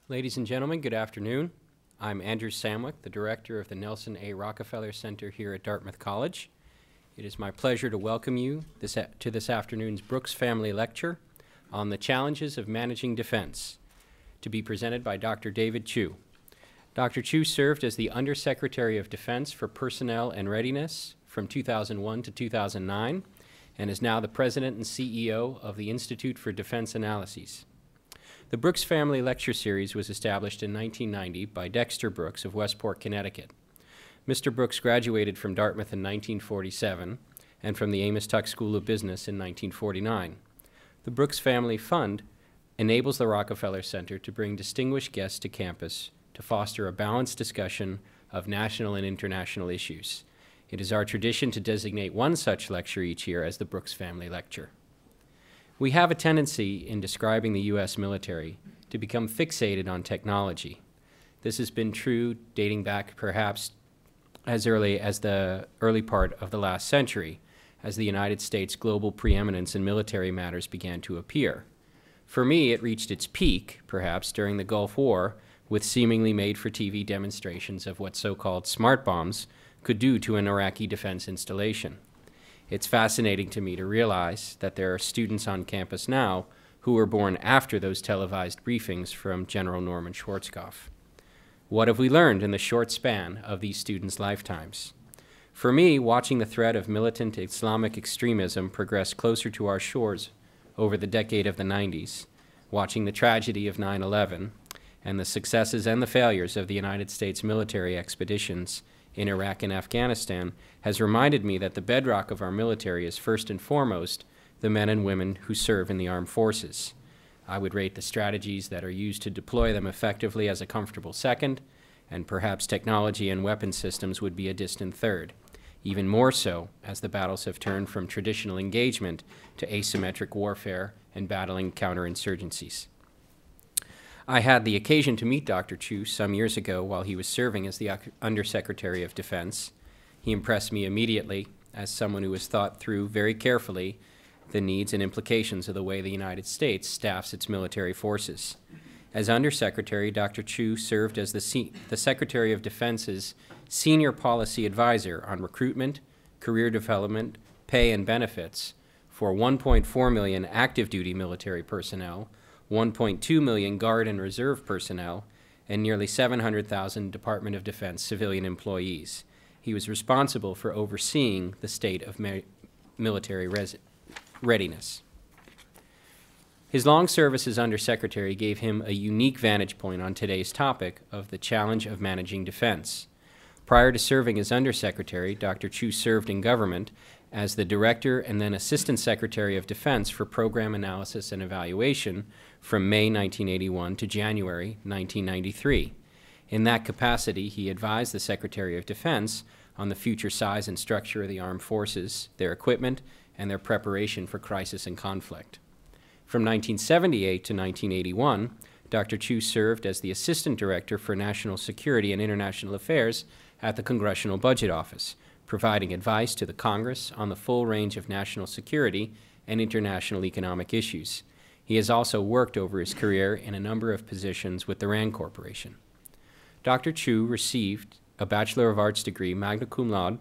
Ladies and gentlemen, good afternoon. I'm Andrew Samwick, the director of the Nelson A. Rockefeller Center here at Dartmouth College. It is my pleasure to welcome you to this afternoon's Brooks Family Lecture on the Challenges of Managing Defense, to be presented by Dr. David Chu. Dr. Chu served as the Undersecretary of Defense for Personnel and Readiness from 2001 to 2009, and is now the President and CEO of the Institute for Defense Analyses. The Brooks Family Lecture Series was established in 1990 by Dexter Brooks of Westport, Connecticut. Mr. Brooks graduated from Dartmouth in 1947 and from the Amos Tuck School of Business in 1949. The Brooks Family Fund enables the Rockefeller Center to bring distinguished guests to campus to foster a balanced discussion of national and international issues. It is our tradition to designate one such lecture each year as the Brooks Family Lecture. We have a tendency in describing the U.S. military to become fixated on technology. This has been true dating back perhaps as early as the early part of the last century, as the United States' global preeminence in military matters began to appear. For me, it reached its peak, perhaps, during the Gulf War, with seemingly made-for-TV demonstrations of what so-called smart bombs could do to an Iraqi defense installation. It's fascinating to me to realize that there are students on campus now who were born after those televised briefings from General Norman Schwarzkopf. What have we learned in the short span of these students' lifetimes? For me, watching the threat of militant Islamic extremism progress closer to our shores over the decade of the 90s, watching the tragedy of 9/11, and the successes and the failures of the United States military expeditions in Iraq and Afghanistan has reminded me that the bedrock of our military is first and foremost the men and women who serve in the armed forces. I would rate the strategies that are used to deploy them effectively as a comfortable second, and perhaps technology and weapon systems would be a distant third, even more so as the battles have turned from traditional engagement to asymmetric warfare and battling counterinsurgencies. I had the occasion to meet Dr. Chu some years ago while he was serving as the Undersecretary of Defense. He impressed me immediately as someone who has thought through very carefully the needs and implications of the way the United States staffs its military forces. As Undersecretary, Dr. Chu served as the Secretary of Defense's Senior Policy Advisor on recruitment, career development, pay, and benefits for 1.4 million active duty military personnel, 1.2 million Guard and Reserve personnel, and nearly 700,000 Department of Defense civilian employees. He was responsible for overseeing the state of military readiness. His long service as Undersecretary gave him a unique vantage point on today's topic of the challenge of managing defense. Prior to serving as Undersecretary, Dr. Chu served in government as the Director and then Assistant Secretary of Defense for Program Analysis and Evaluation from May 1981 to January 1993. In that capacity, he advised the Secretary of Defense on the future size and structure of the armed forces, their equipment, and their preparation for crisis and conflict. From 1978 to 1981, Dr. Chu served as the Assistant Director for National Security and International Affairs at the Congressional Budget Office, providing advice to the Congress on the full range of national security and international economic issues. He has also worked over his career in a number of positions with the RAND Corporation. Dr. Chu received a Bachelor of Arts degree, magna cum laude,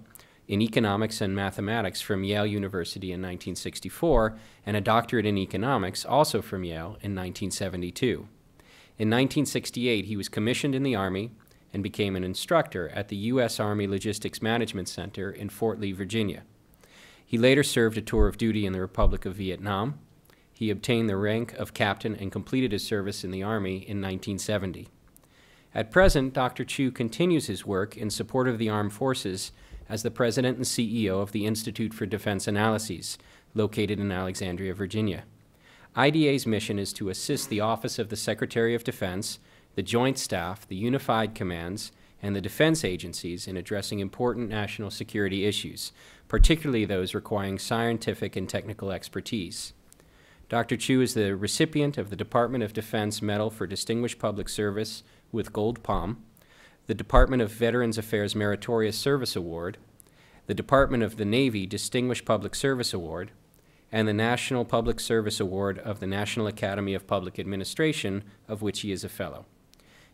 in economics and mathematics from Yale University in 1964, and a doctorate in economics, also from Yale, in 1972. In 1968, he was commissioned in the Army and became an instructor at the U.S. Army Logistics Management Center in Fort Lee, Virginia. He later served a tour of duty in the Republic of Vietnam. He obtained the rank of captain and completed his service in the Army in 1970. At present, Dr. Chu continues his work in support of the armed forces as the President and CEO of the Institute for Defense Analyses, located in Alexandria, Virginia. IDA's mission is to assist the Office of the Secretary of Defense, the Joint Staff, the Unified Commands, and the defense agencies in addressing important national security issues, particularly those requiring scientific and technical expertise. Dr. Chu is the recipient of the Department of Defense Medal for Distinguished Public Service with Gold Palm, the Department of Veterans Affairs Meritorious Service Award, the Department of the Navy Distinguished Public Service Award, and the National Public Service Award of the National Academy of Public Administration, of which he is a fellow.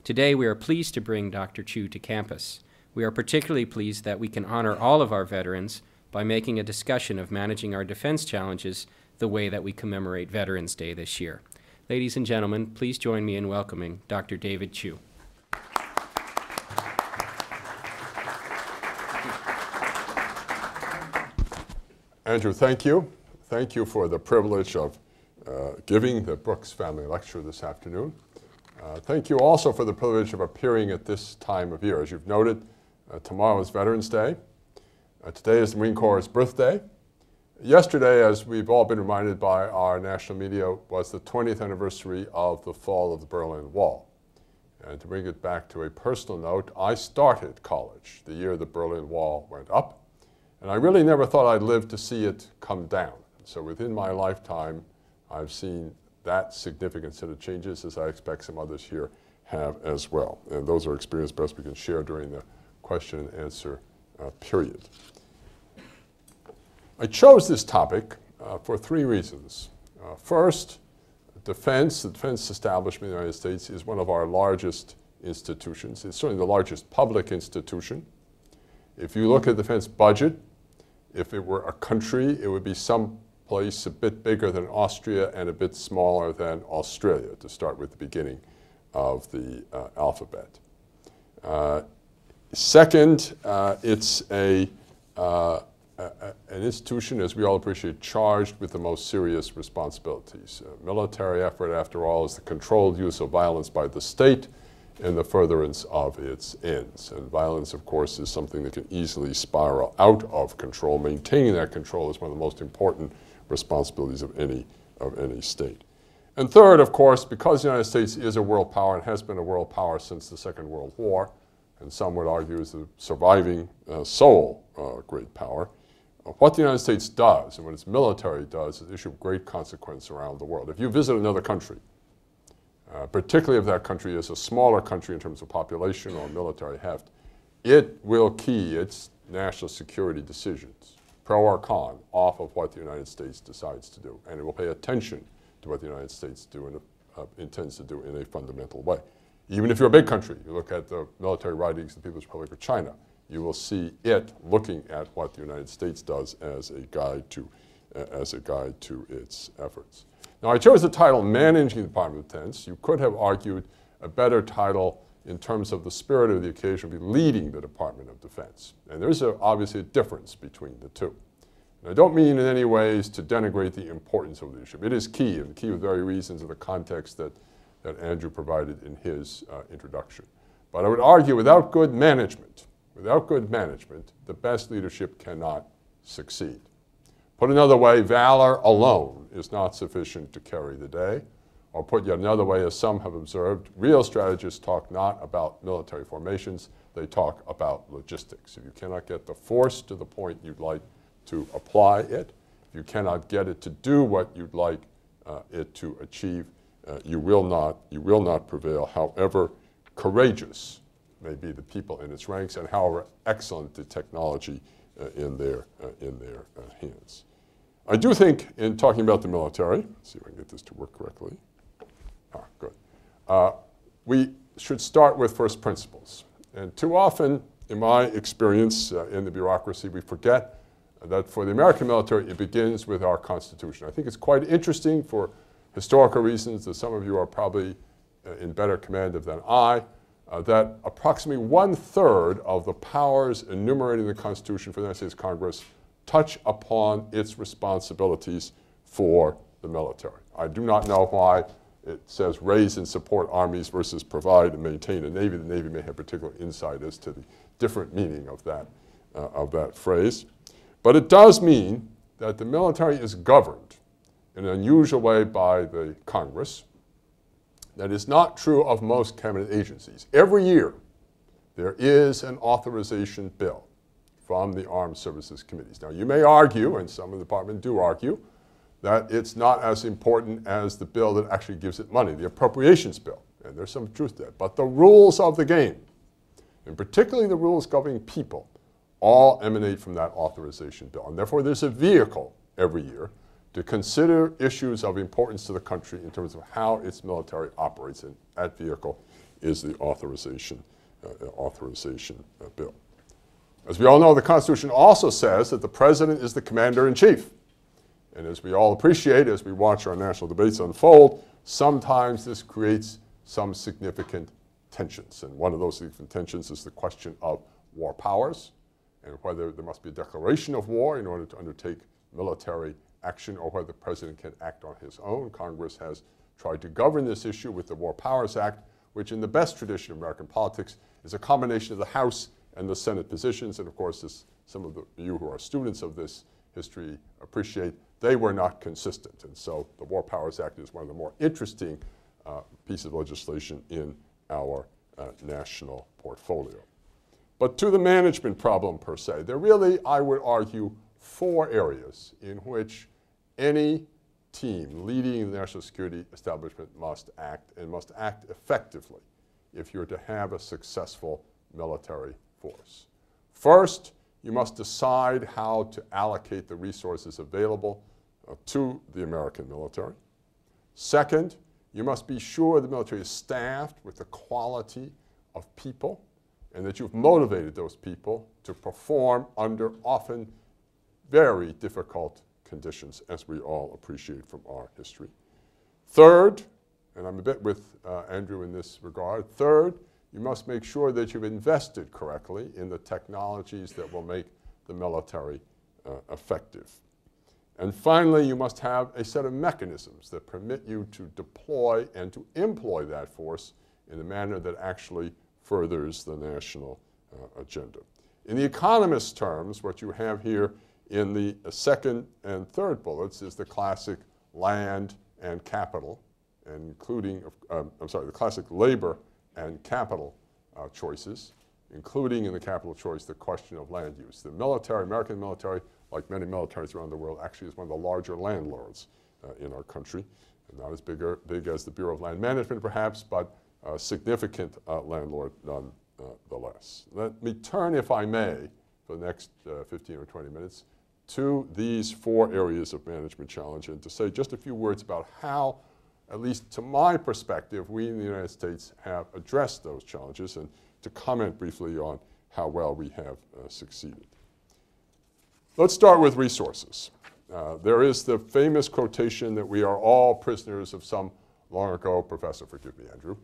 Today, we are pleased to bring Dr. Chu to campus. We are particularly pleased that we can honor all of our veterans by making a discussion of managing our defense challenges the way that we commemorate Veterans Day this year. Ladies and gentlemen, please join me in welcoming Dr. David Chu. Andrew, thank you. Thank you for the privilege of giving the Brooks Family Lecture this afternoon. Thank you also for the privilege of appearing at this time of year. As you've noted, tomorrow is Veterans Day. Today is the Marine Corps' birthday. Yesterday, as we've all been reminded by our national media, was the 20th anniversary of the fall of the Berlin Wall. And to bring it back to a personal note, I started college the year the Berlin Wall went up. And I really never thought I'd live to see it come down. So within my lifetime, I've seen that significant set of changes, as I expect some others here have as well. And those are experiences best we can share during the question and answer period. I chose this topic for three reasons. First, defense. The defense establishment in the United States is one of our largest institutions. It's certainly the largest public institution. If you look at the defense budget, if it were a country, it would be some place a bit bigger than Austria and a bit smaller than Australia, to start with the beginning of the alphabet. Second, it's an institution, as we all appreciate, charged with the most serious responsibilities. Military effort, after all, is the controlled use of violence by the state in the furtherance of its ends. And violence, of course, is something that can easily spiral out of control. Maintaining that control is one of the most important responsibilities of any state. And third, of course, because the United States is a world power and has been a world power since the Second World War, and some would argue is the surviving sole great power, what the United States does and what its military does is issue great consequence around the world. If you visit another country, particularly if that country is a smaller country in terms of population or military heft, it will key its national security decisions, pro or con, off of what the United States decides to do. And it will pay attention to what the United States intends to do in a fundamental way. Even if you're a big country, you look at the military writings of the People's Republic of China, you will see it looking at what the United States does as a guide to its efforts. Now, I chose the title Managing the Department of Defense. You could have argued a better title in terms of the spirit of the occasion would be Leading the Department of Defense. And there's obviously a difference between the two. And I don't mean in any ways to denigrate the importance of leadership. It is key, and key for very reasons in the context that Andrew provided in his introduction. But I would argue without good management, the best leadership cannot succeed. Put another way, valor alone is not sufficient to carry the day. Or put yet another way, as some have observed, real strategists talk not about military formations, they talk about logistics. If you cannot get the force to the point you'd like to apply it, if you cannot get it to do what you'd like it to achieve, you will not prevail, however courageous may be the people in its ranks and however excellent the technology in their hands. I do think, in talking about the military, let's see if I can get this to work correctly. Good. We should start with first principles. And too often, in my experience in the bureaucracy, we forget that for the American military, it begins with our Constitution. I think it's quite interesting for historical reasons that some of you are probably in better command of than I, that approximately 1/3 of the powers enumerated in the Constitution for the United States Congress touch upon its responsibilities for the military. I do not know why it says raise and support armies versus provide and maintain a Navy. The Navy may have particular insight as to the different meaning of that phrase. But it does mean that the military is governed in an unusual way by the Congress. That is not true of most cabinet agencies. Every year, there is an authorization bill from the Armed Services Committees. Now, you may argue, and some of the department do argue, that it's not as important as the bill that actually gives it money, the appropriations bill. And there's some truth to that. But the rules of the game, and particularly the rules governing people, all emanate from that authorization bill. And therefore, there's a vehicle every year to consider issues of importance to the country in terms of how its military operates, and that vehicle is the authorization bill. As we all know, the Constitution also says that the President is the commander-in-chief. And as we all appreciate, as we watch our national debates unfold, sometimes this creates some significant tensions. And one of those significant tensions is the question of war powers and whether there must be a declaration of war in order to undertake military action or whether the President can act on his own. Congress has tried to govern this issue with the War Powers Act, which in the best tradition of American politics is a combination of the House and the Senate positions. And of course, as some of you who are students of this history appreciate, they were not consistent. And so the War Powers Act is one of the more interesting pieces of legislation in our national portfolio. But to the management problem per se, there really, I would argue, 4 areas in which any team leading the national security establishment must act, and must act effectively if you're to have a successful military force. First, you must decide how to allocate the resources available to the American military. Second, you must be sure the military is staffed with the quality of people and that you've motivated those people to perform under often very difficult conditions, as we all appreciate from our history. Third, and I'm a bit with Andrew in this regard, third, you must make sure that you've invested correctly in the technologies that will make the military effective. And finally, you must have a set of mechanisms that permit you to deploy and to employ that force in a manner that actually furthers the national agenda. In the economist's terms, what you have here in the second and third bullets is the classic land and capital, including, the classic labor and capital choices, including in the capital choice the question of land use. The military, American military, like many militaries around the world, actually is one of the larger landlords in our country. And not as big as the Bureau of Land Management, perhaps, but a significant landlord nonetheless. Let me turn, if I may, for the next 15 or 20 minutes, to these 4 areas of management challenge and to say just a few words about how, at least to my perspective, we in the United States have addressed those challenges and to comment briefly on how well we have succeeded. Let's start with resources. There is the famous quotation that we are all prisoners of some long ago professor, forgive me, Andrew,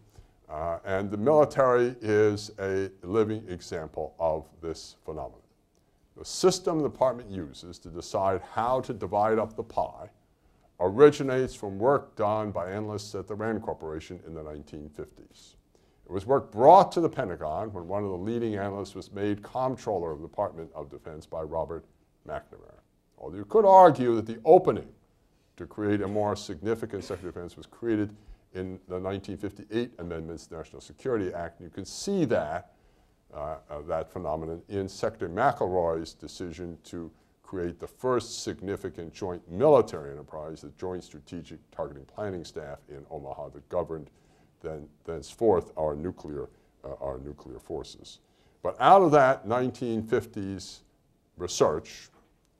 and the military is a living example of this phenomenon. The system the department uses to decide how to divide up the pie originates from work done by analysts at the Rand Corporation in the 1950s. It was work brought to the Pentagon when one of the leading analysts was made comptroller of the Department of Defense by Robert McNamara. Although you could argue that the opening to create a more significant Secretary of Defense was created in the 1958 amendments to the National Security Act, and you can see that phenomenon in Secretary McElroy's decision to create the first significant joint military enterprise, the Joint Strategic Targeting Planning Staff in Omaha that governed thenceforth our nuclear forces. But out of that 1950s research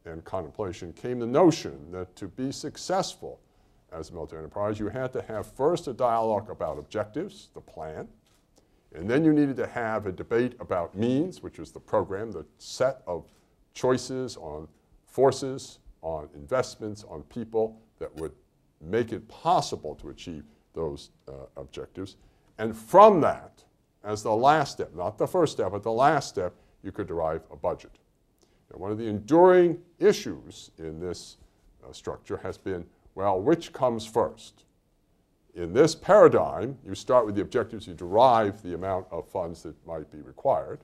and contemplation came the notion that to be successful as a military enterprise, you had to have first a dialogue about objectives, the plan, and then you needed to have a debate about means, which was the program, the set of choices on forces, on investments, on people that would make it possible to achieve those objectives. And from that, as the last step, not the first step, but the last step, you could derive a budget. Now, one of the enduring issues in this structure has been, well, which comes first? In this paradigm, you start with the objectives, you derive the amount of funds that might be required.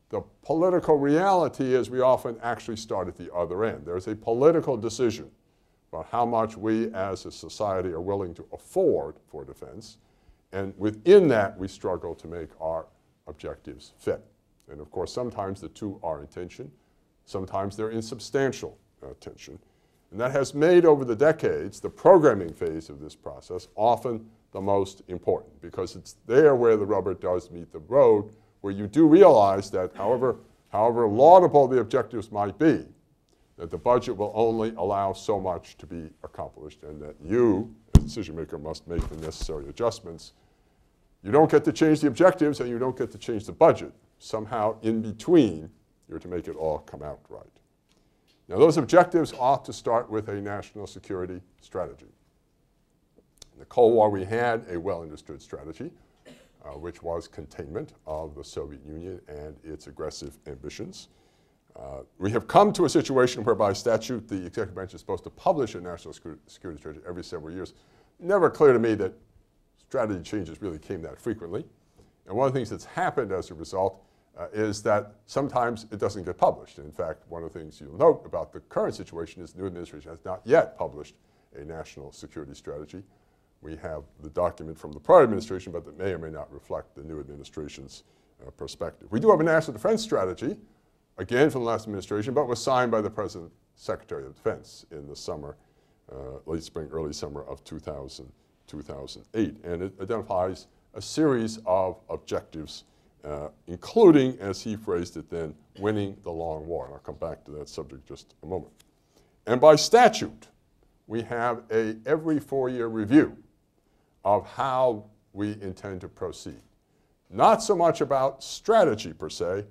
The political reality is we often actually start at the other end. There's a political decision about how much we as a society are willing to afford for defense, and within that we struggle to make our objectives fit. And of course, sometimes the two are in tension, sometimes they're in substantial tension. And that has made, over the decades, the programming phase of this process often the most important, because it's there where the rubber does meet the road, where you do realize that however laudable the objectives might be, that the budget will only allow so much to be accomplished, and that you, as a decision maker, must make the necessary adjustments You don't get to change the objectives, and you don't get to change the budget. Somehow in between, you're to make it all come out right. Now, those objectives ought to start with a national security strategy. In the Cold War, we had a well-understood strategy, which was containment of the Soviet Union and its aggressive ambitions. We have come to a situation where by statute the executive branch is supposed to publish a national security strategy every several years. Never clear to me that strategy changes really came that frequently. And one of the things that's happened as a result is that sometimes it doesn't get published. In fact, one of the things you'll note about the current situation is the new administration has not yet published a national security strategy. We have the document from the prior administration, but that may or may not reflect the new administration's perspective. We do have a national defense strategy, again from the last administration, but was signed by the President, Secretary of Defense in the summer, late spring, early summer of 2008. And it identifies a series of objectives, including, as he phrased it then, winning the long war. And I'll come back to that subject just a moment. And by statute, we have a every 4-year review of how we intend to proceed. Not so much about strategy per se,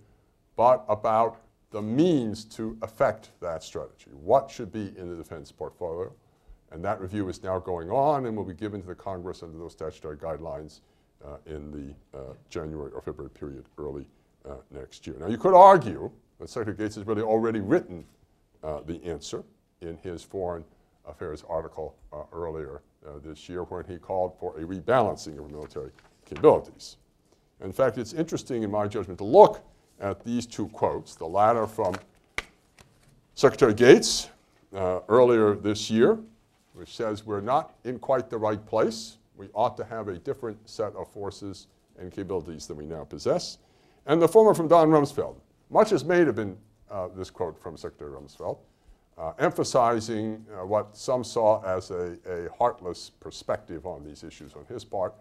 but about the means to affect that strategy. What should be in the defense portfolio? And that review is now going on and will be given to the Congress under those statutory guidelines in the January or February period early next year. Now, you could argue that Secretary Gates has really already written the answer in his Foreign Affairs article earlier this year, when he called for a rebalancing of military capabilities. In fact, it's interesting, in my judgment, to look at these two quotes, the latter from Secretary Gates earlier this year, which says we're not in quite the right place. We ought to have a different set of forces and capabilities than we now possess. And the former from Don Rumsfeld. Much is made of this quote from Secretary Rumsfeld, emphasizing what some saw as a heartless perspective on these issues on his part.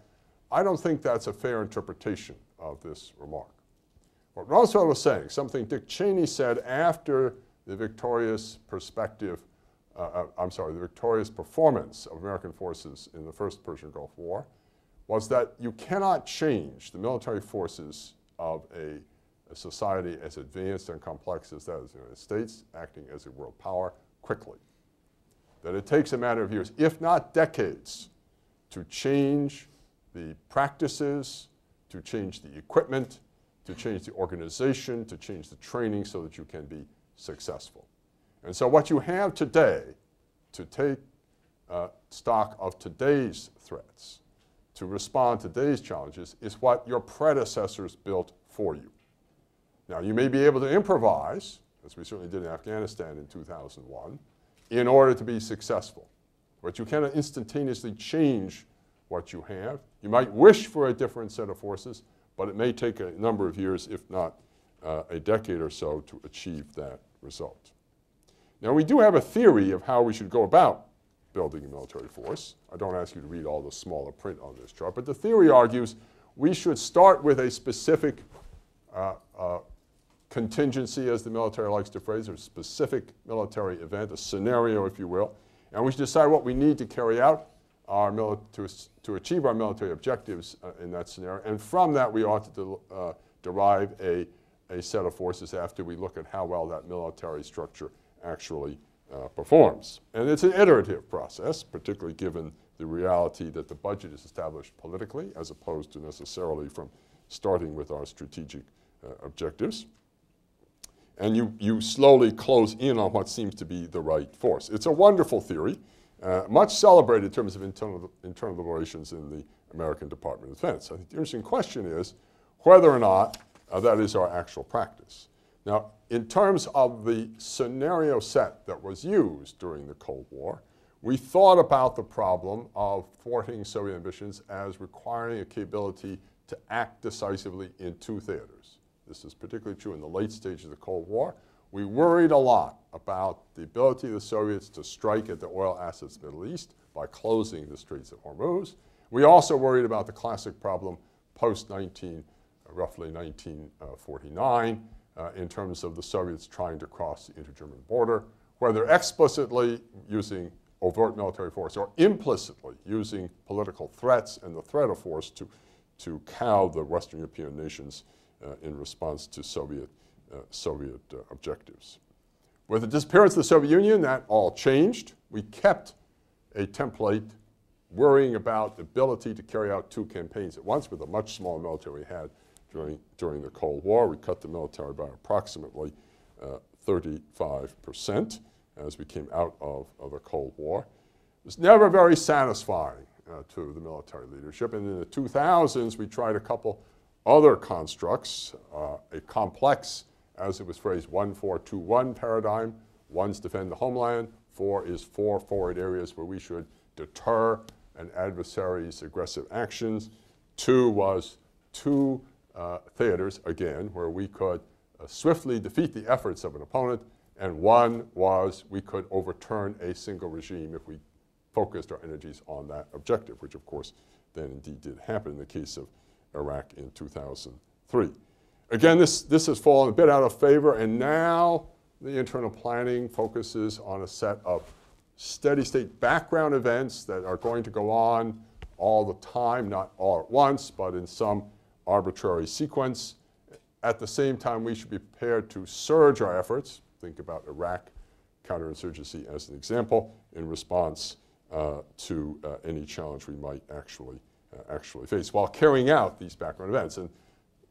I don't think that's a fair interpretation of this remark. What Rumsfeld was saying, something Dick Cheney said after the victorious the victorious performance of American forces in the first Persian Gulf War, was that you cannot change the military forces of a society as advanced and complex as that is the United States, acting as a world power, quickly. That it takes a matter of years, if not decades, to change the practices, to change the equipment, to change the organization, to change the training so that you can be successful. And so what you have today, to take stock of today's threats, to respond to today's challenges, is what your predecessors built for you. Now, you may be able to improvise, as we certainly did in Afghanistan in 2001, in order to be successful. But you cannot instantaneously change what you have. You might wish for a different set of forces, but it may take a number of years, if not a decade or so, to achieve that result. Now, we do have a theory of how we should go about building a military force. I don't ask you to read all the smaller print on this chart, but the theory argues we should start with a specific contingency, as the military likes to phrase, or a specific military event, a scenario, if you will, and we should decide what we need to carry out to achieve our military objectives in that scenario, and from that we ought to derive a set of forces after we look at how well that military structure actually performs. And it's an iterative process, particularly given the reality that the budget is established politically as opposed to necessarily from starting with our strategic objectives. And you slowly close in on what seems to be the right force. It's a wonderful theory, much celebrated in terms of internal deliberations in the American Department of Defense. I think the interesting question is whether or not that is our actual practice. Now, in terms of the scenario set that was used during the Cold War, we thought about the problem of thwarting Soviet ambitions as requiring a capability to act decisively in two theaters. This is particularly true in the late stages of the Cold War. We worried a lot about the ability of the Soviets to strike at the oil assets of the Middle East by closing the Straits of Hormuz. We also worried about the classic problem roughly 1949, in terms of the Soviets trying to cross the inter-German border, whether explicitly using overt military force or implicitly using political threats and the threat of force to cow the Western European nations in response to Soviet objectives. With the disappearance of the Soviet Union, that all changed. We kept a template worrying about the ability to carry out two campaigns at once with a much smaller military we had during the Cold War. We cut the military by approximately 35% as we came out of the Cold War. It was never very satisfying to the military leadership. And in the 2000s, we tried a couple other constructs, a complex, as it was phrased, 1-4-2-1 paradigm. One's defend the homeland. 4 is 4 forward areas where we should deter an adversary's aggressive actions. 2 was 2 theaters, again, where we could swiftly defeat the efforts of an opponent. And 1 was we could overturn a single regime if we focused our energies on that objective, which of course then indeed did happen in the case of Iraq in 2003. Again, this has fallen a bit out of favor, and now the internal planning focuses on a set of steady state background events that are going to go on all the time, not all at once, but in some arbitrary sequence. At the same time, we should be prepared to surge our efforts. Think about Iraq counterinsurgency as an example in response to any challenge we might actually face while carrying out these background events. And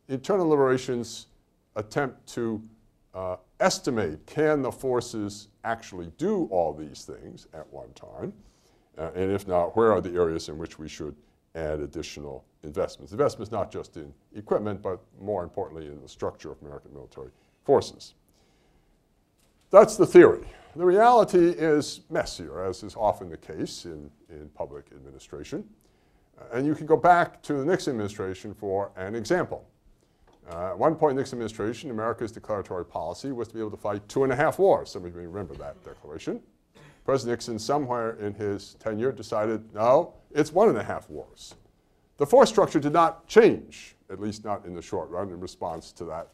internal liberations attempt to estimate, can the forces actually do all these things at one time? And if not, where are the areas in which we should add additional investments? Investments not just in equipment, but more importantly in the structure of American military forces. That's the theory. The reality is messier, as is often the case in public administration. And you can go back to the Nixon administration for an example. At one point in the Nixon administration, America's declaratory policy was to be able to fight 2.5 wars. Some of you may remember that declaration. President Nixon, somewhere in his tenure, decided, no, it's 1.5 wars. The force structure did not change, at least not in the short run, in response to that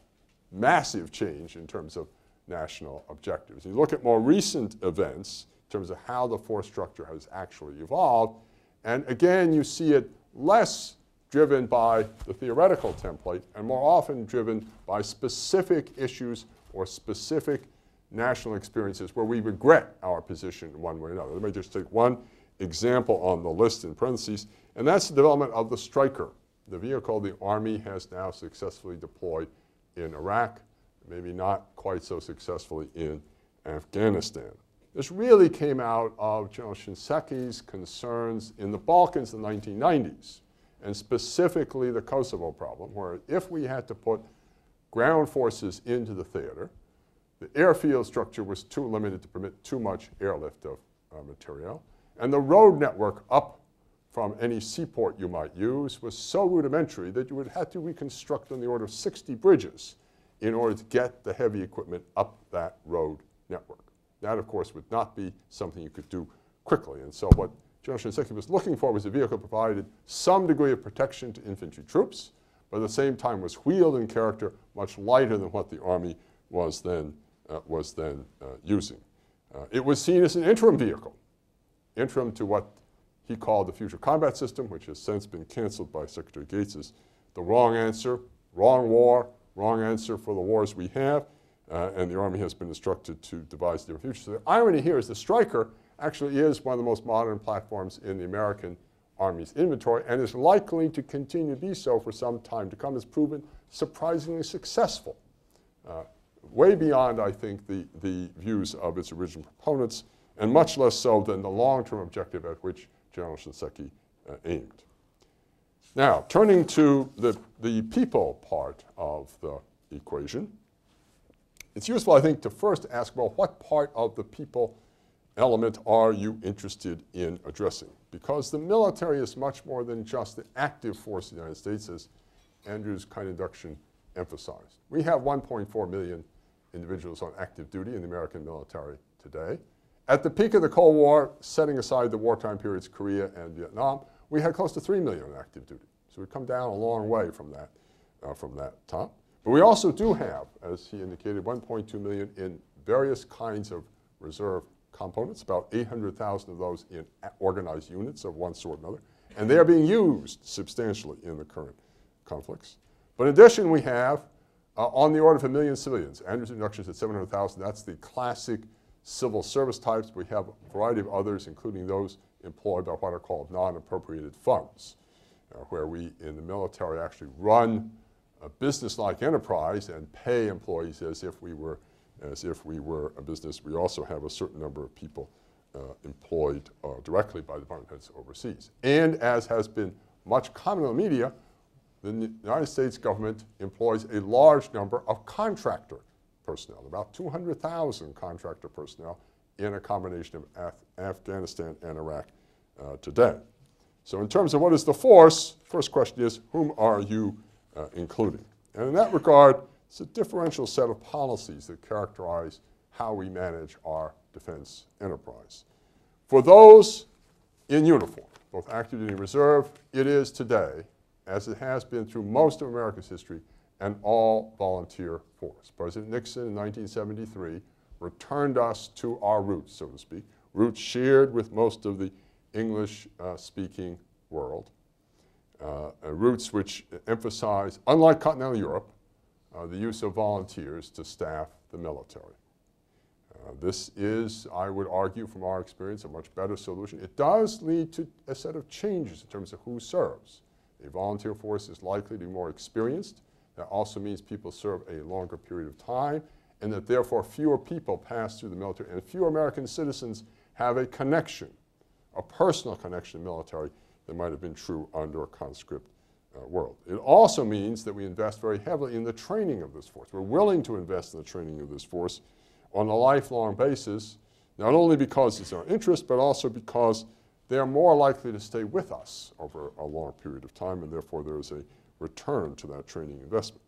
massive change in terms of national objectives. You look at more recent events in terms of how the force structure has actually evolved, and again, you see it less driven by the theoretical template and more often driven by specific issues or specific national experiences where we regret our position in one way or another. Let me just take one example on the list in parentheses, and that's the development of the Stryker, the vehicle the Army has now successfully deployed in Iraq, maybe not quite so successfully in Afghanistan. This really came out of General Shinseki's concerns in the Balkans in the 1990s, and specifically the Kosovo problem, where if we had to put ground forces into the theater, the airfield structure was too limited to permit too much airlift of material, and the road network up from any seaport you might use was so rudimentary that you would have to reconstruct on the order of 60 bridges in order to get the heavy equipment up that road network. That, of course, would not be something you could do quickly. And so what General Shinseki was looking for was a vehicle that provided some degree of protection to infantry troops, but at the same time was wheeled in character much lighter than what the Army was then using. It was seen as an interim vehicle, interim to what he called the Future Combat System, which has since been canceled by Secretary Gates as the wrong answer, wrong war, wrong answer for the wars we have, and the Army has been instructed to devise a different future. So the irony here is the Stryker actually is one of the most modern platforms in the American Army's inventory and is likely to continue to be so for some time to come. It's proven surprisingly successful, way beyond, I think, the views of its original proponents, and much less so than the long-term objective at which General Shinseki aimed. Now, turning to the people part of the equation, it's useful, I think, to first ask, well, what part of the people element are you interested in addressing? Because the military is much more than just the active force of the United States, as Andrew's kind introduction emphasized. We have 1.4 million individuals on active duty in the American military today. At the peak of the Cold War, setting aside the wartime periods, Korea and Vietnam, we had close to 3 million on active duty. So we've come down a long way from that top. But we also do have, as he indicated, 1.2 million in various kinds of reserve components, about 800,000 of those in organized units of one sort or another. And they are being used substantially in the current conflicts. But in addition, we have on the order of 1 million civilians. Andrew's introduction is at 700,000. That's the classic civil service types. We have a variety of others, including those employed by what are called non-appropriated funds, where we in the military actually run a business-like enterprise and pay employees as if we were a business. We also have a certain number of people employed directly by the department heads overseas. And as has been much common in the media, the United States government employs a large number of contractor personnel, about 200,000 contractor personnel in a combination of Afghanistan and Iraq today. So in terms of what is the force, first question is, whom are you including? And in that regard, it's a differential set of policies that characterize how we manage our defense enterprise. For those in uniform, both active duty and reserve, it is today, as it has been through most of America's history, an all-volunteer force. President Nixon in 1973 returned us to our roots, so to speak, roots shared with most of the English-speaking world, roots which emphasize, unlike continental Europe, the use of volunteers to staff the military. This is, I would argue from our experience, a much better solution. It does lead to a set of changes in terms of who serves. A volunteer force is likely to be more experienced. That also means people serve a longer period of time, and that therefore fewer people pass through the military, and fewer American citizens have a connection, a personal connection to the military that might have been true under a conscript world. It also means that we invest very heavily in the training of this force. We're willing to invest in the training of this force on a lifelong basis, not only because it's our interest, but also because they're more likely to stay with us over a long period of time, and therefore there is a return to that training investment.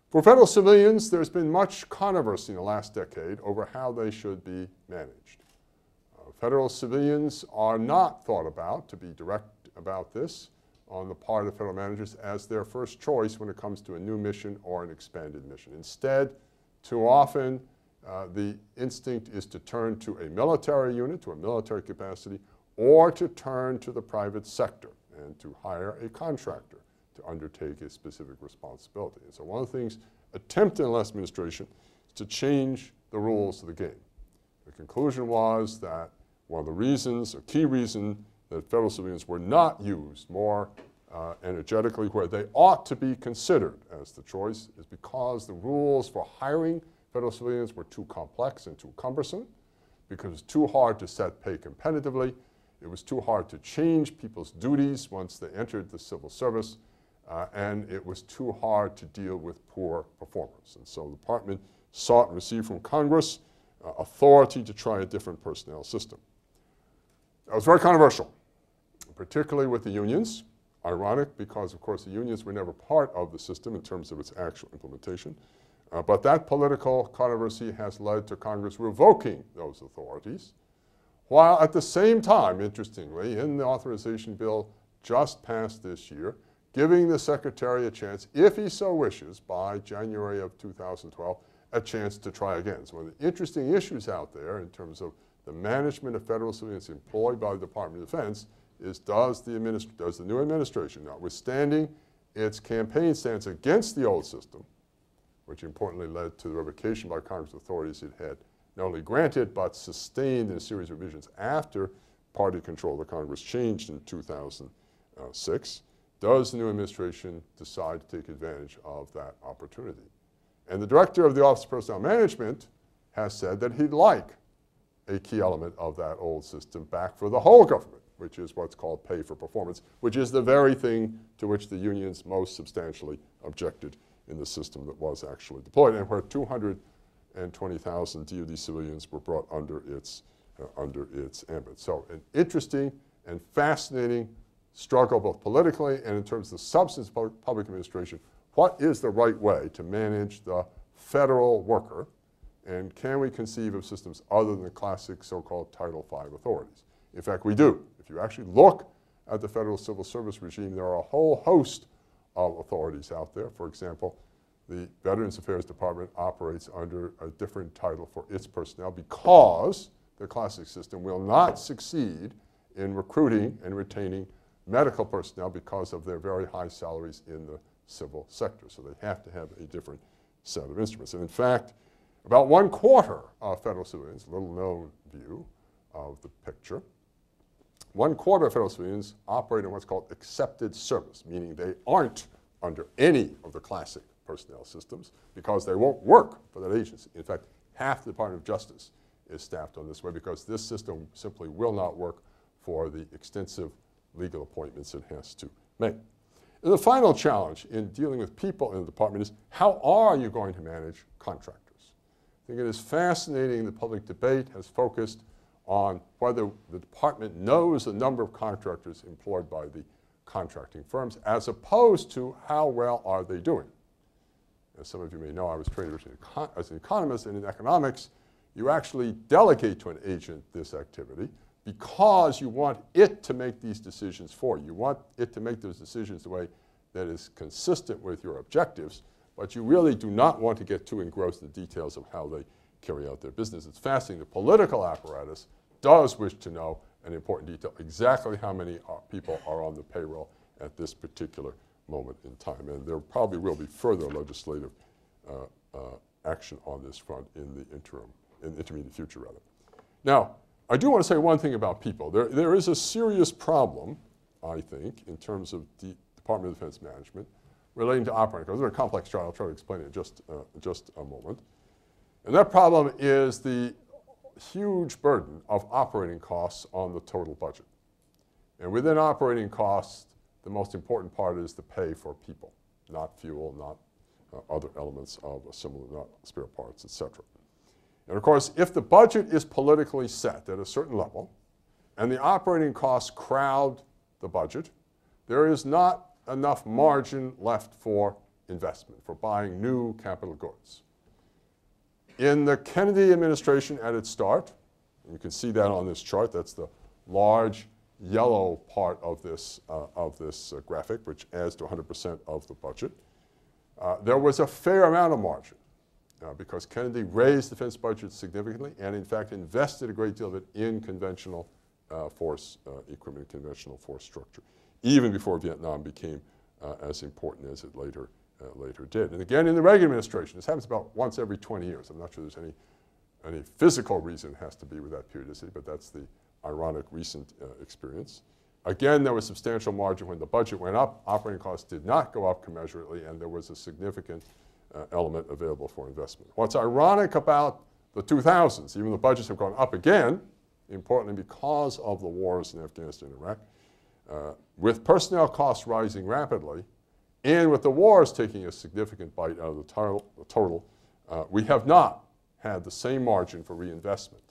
For federal civilians, there's been much controversy in the last decade over how they should be managed. Federal civilians are not thought about, to be direct about this, on the part of federal managers as their first choice when it comes to a new mission or an expanded mission. Instead, too often, the instinct is to turn to a military unit, to a military capacity, or to turn to the private sector and to hire a contractor to undertake a specific responsibility. And so one of the things attempted in the last administration is to change the rules of the game. The conclusion was that one of the reasons, a key reason, that federal civilians were not used more energetically where they ought to be considered as the choice is because the rules for hiring federal civilians were too complex and too cumbersome, because it was too hard to set pay competitively. It was too hard to change people's duties once they entered the civil service, and it was too hard to deal with poor performance. And so the department sought and received from Congress authority to try a different personnel system. That was very controversial, particularly with the unions. Ironic, because of course the unions were never part of the system in terms of its actual implementation. But that political controversy has led to Congress revoking those authorities, while at the same time, interestingly, in the authorization bill just passed this year, giving the Secretary a chance, if he so wishes, by January of 2012, a chance to try again. So one of the interesting issues out there in terms of the management of federal civilians employed by the Department of Defense is does the new administration, notwithstanding its campaign stance against the old system, which importantly led to the revocation by Congress authorities it had not only granted but sustained in a series of revisions after party control of the Congress changed in 2006, does the new administration decide to take advantage of that opportunity? And the director of the Office of Personnel Management has said that he'd like a key element of that old system back for the whole government, which is what's called pay for performance, which is the very thing to which the unions most substantially objected in the system that was actually deployed, and where 220,000 DoD civilians were brought under its ambit. So an interesting and fascinating struggle both politically and in terms of the substance of public administration. What is the right way to manage the federal worker, and can we conceive of systems other than the classic so-called Title V authorities? In fact, we do. If you actually look at the federal civil service regime, there are a whole host of authorities out there. For example, the Veterans Affairs Department operates under a different title for its personnel because the classic system will not succeed in recruiting and retaining medical personnel because of their very high salaries in the civil sector. So they have to have a different set of instruments. And in fact, about 1/4 of federal civilians, a little known view of the picture, 1/4 of federal civilians operate in what's called accepted service, meaning they aren't under any of the classic personnel systems because they won't work for that agency. In fact, half the Department of Justice is staffed on this way because this system simply will not work for the extensive legal appointments it has to make. And the final challenge in dealing with people in the department is how are you going to manage contractors? I think it is fascinating the public debate has focused on whether the department knows the number of contractors employed by the contracting firms as opposed to how well are they doing. As some of you may know, I was trained as an economist, and in economics, you actually delegate to an agent this activity because you want it to make these decisions for you. You want it to make those decisions the way that is consistent with your objectives, but you really do not want to get too engrossed in the details of how they carry out their business. It's fascinating. The political apparatus does wish to know an important detail, exactly how many people are on the payroll at this particular moment in time. And there probably will be further legislative action on this front in the intermediate future, rather. Now, I do want to say one thing about people. There is a serious problem, I think, in terms of the Department of Defense management relating to operating costs. It's a very complex chart. I'll try to explain it in just a moment. And that problem is the huge burden of operating costs on the total budget. And within operating costs, the most important part is the pay for people, not fuel, not other elements of similar, not spare parts, etc. And of course, if the budget is politically set at a certain level and the operating costs crowd the budget, there is not enough margin left for investment, for buying new capital goods. In the Kennedy administration at its start, and you can see that on this chart, that's the large yellow part of this graphic, which adds to 100% of the budget. There was a fair amount of margin because Kennedy raised the defense budget significantly and, in fact, invested a great deal of it in conventional force equipment, conventional force structure, even before Vietnam became as important as it later did. And again, in the Reagan administration, this happens about once every 20 years. I'm not sure there's any physical reason it has to be with that periodicity, but that's the ironic recent experience. Again, there was substantial margin when the budget went up. Operating costs did not go up commensurately, and there was a significant element available for investment. What's ironic about the 2000s, even the budgets have gone up again, importantly because of the wars in Afghanistan and Iraq, with personnel costs rising rapidly, and with the wars taking a significant bite out of the total, we have not had the same margin for reinvestment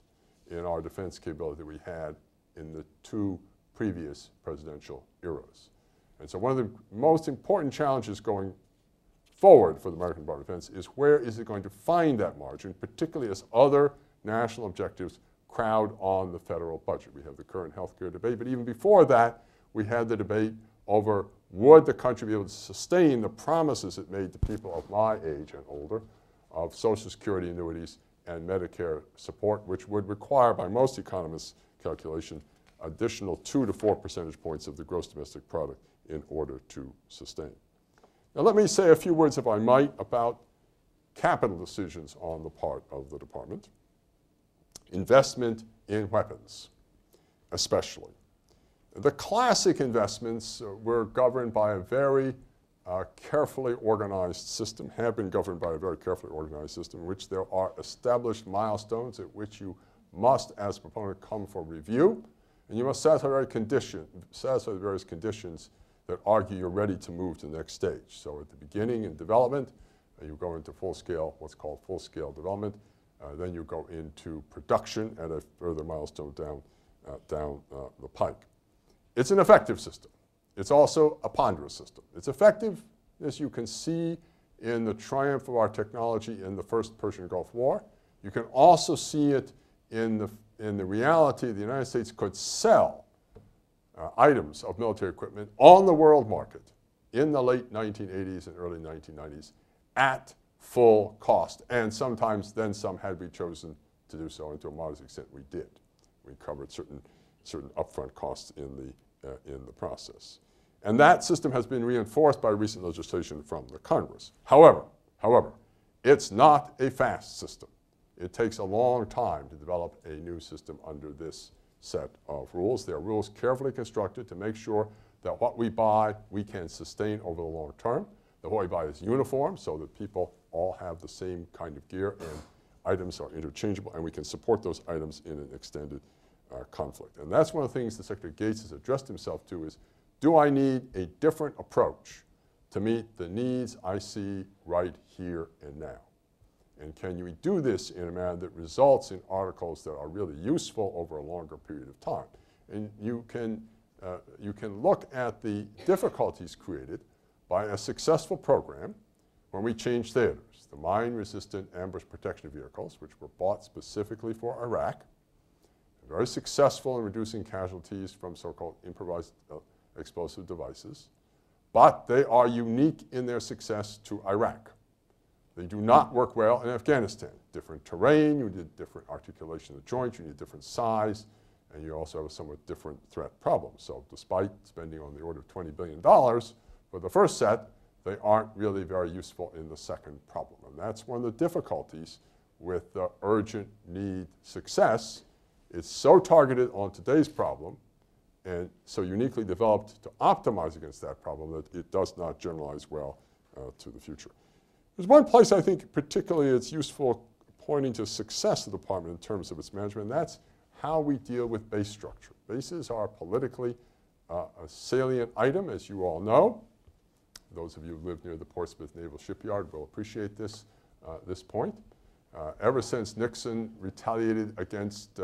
in our defense capability that we had in the two previous presidential eras. And so one of the most important challenges going forward for the American Department of Defense is where is it going to find that margin, particularly as other national objectives crowd on the federal budget. We have the current healthcare debate, but even before that, we had the debate over would the country be able to sustain the promises it made to people of my age and older of Social Security annuities and Medicare support, which would require, by most economists' calculation, additional 2 to 4 percentage points of the gross domestic product in order to sustain. Now let me say a few words, if I might, about capital decisions on the part of the department. Investment in weapons, especially. The classic investments were governed by a very carefully organized system, have been governed by a very carefully organized system in which there are established milestones at which you must, as a proponent, come for review, and you must satisfy the various conditions that argue you're ready to move to the next stage. So at the beginning in development, you go into full-scale, what's called full-scale development. Then you go into production at a further milestone down the pike. It's an effective system. It's also a ponderous system. It's effective, as you can see in the triumph of our technology in the first Persian Gulf War. You can also see it in the reality the United States could sell items of military equipment on the world market in the late 1980s and early 1990s at full cost. And sometimes then some had we chosen to do so, and to a modest extent we did. We covered certain upfront costs in in the process. And that system has been reinforced by recent legislation from the Congress. However, it's not a fast system. It takes a long time to develop a new system under this set of rules. They are rules carefully constructed to make sure that what we buy we can sustain over the long term, that what we buy is uniform so that people all have the same kind of gear and items are interchangeable, and we can support those items in an extended conflict. And that's one of the things that Secretary Gates has addressed himself to is, do I need a different approach to meet the needs I see right here and now? And can we do this in a manner that results in articles that are really useful over a longer period of time? And you can look at the difficulties created by a successful program when we changed theaters. The mine-resistant ambush protection vehicles, which were bought specifically for Iraq, very successful in reducing casualties from so-called improvised explosive devices, but they are unique in their success to Iraq. They do not work well in Afghanistan. Different terrain, you need different articulation of the joints, you need different size, and you also have a somewhat different threat problem. So despite spending on the order of $20 billion for the first set, they aren't really very useful in the second problem. And that's one of the difficulties with the urgent need success. It's so targeted on today's problem and so uniquely developed to optimize against that problem that it does not generalize well to the future. There's one place I think particularly it's useful pointing to success of the department in terms of its management, and that's how we deal with base structure. Bases are politically a salient item, as you all know. Those of you who live near the Portsmouth Naval Shipyard will appreciate this, this point. Ever since Nixon retaliated against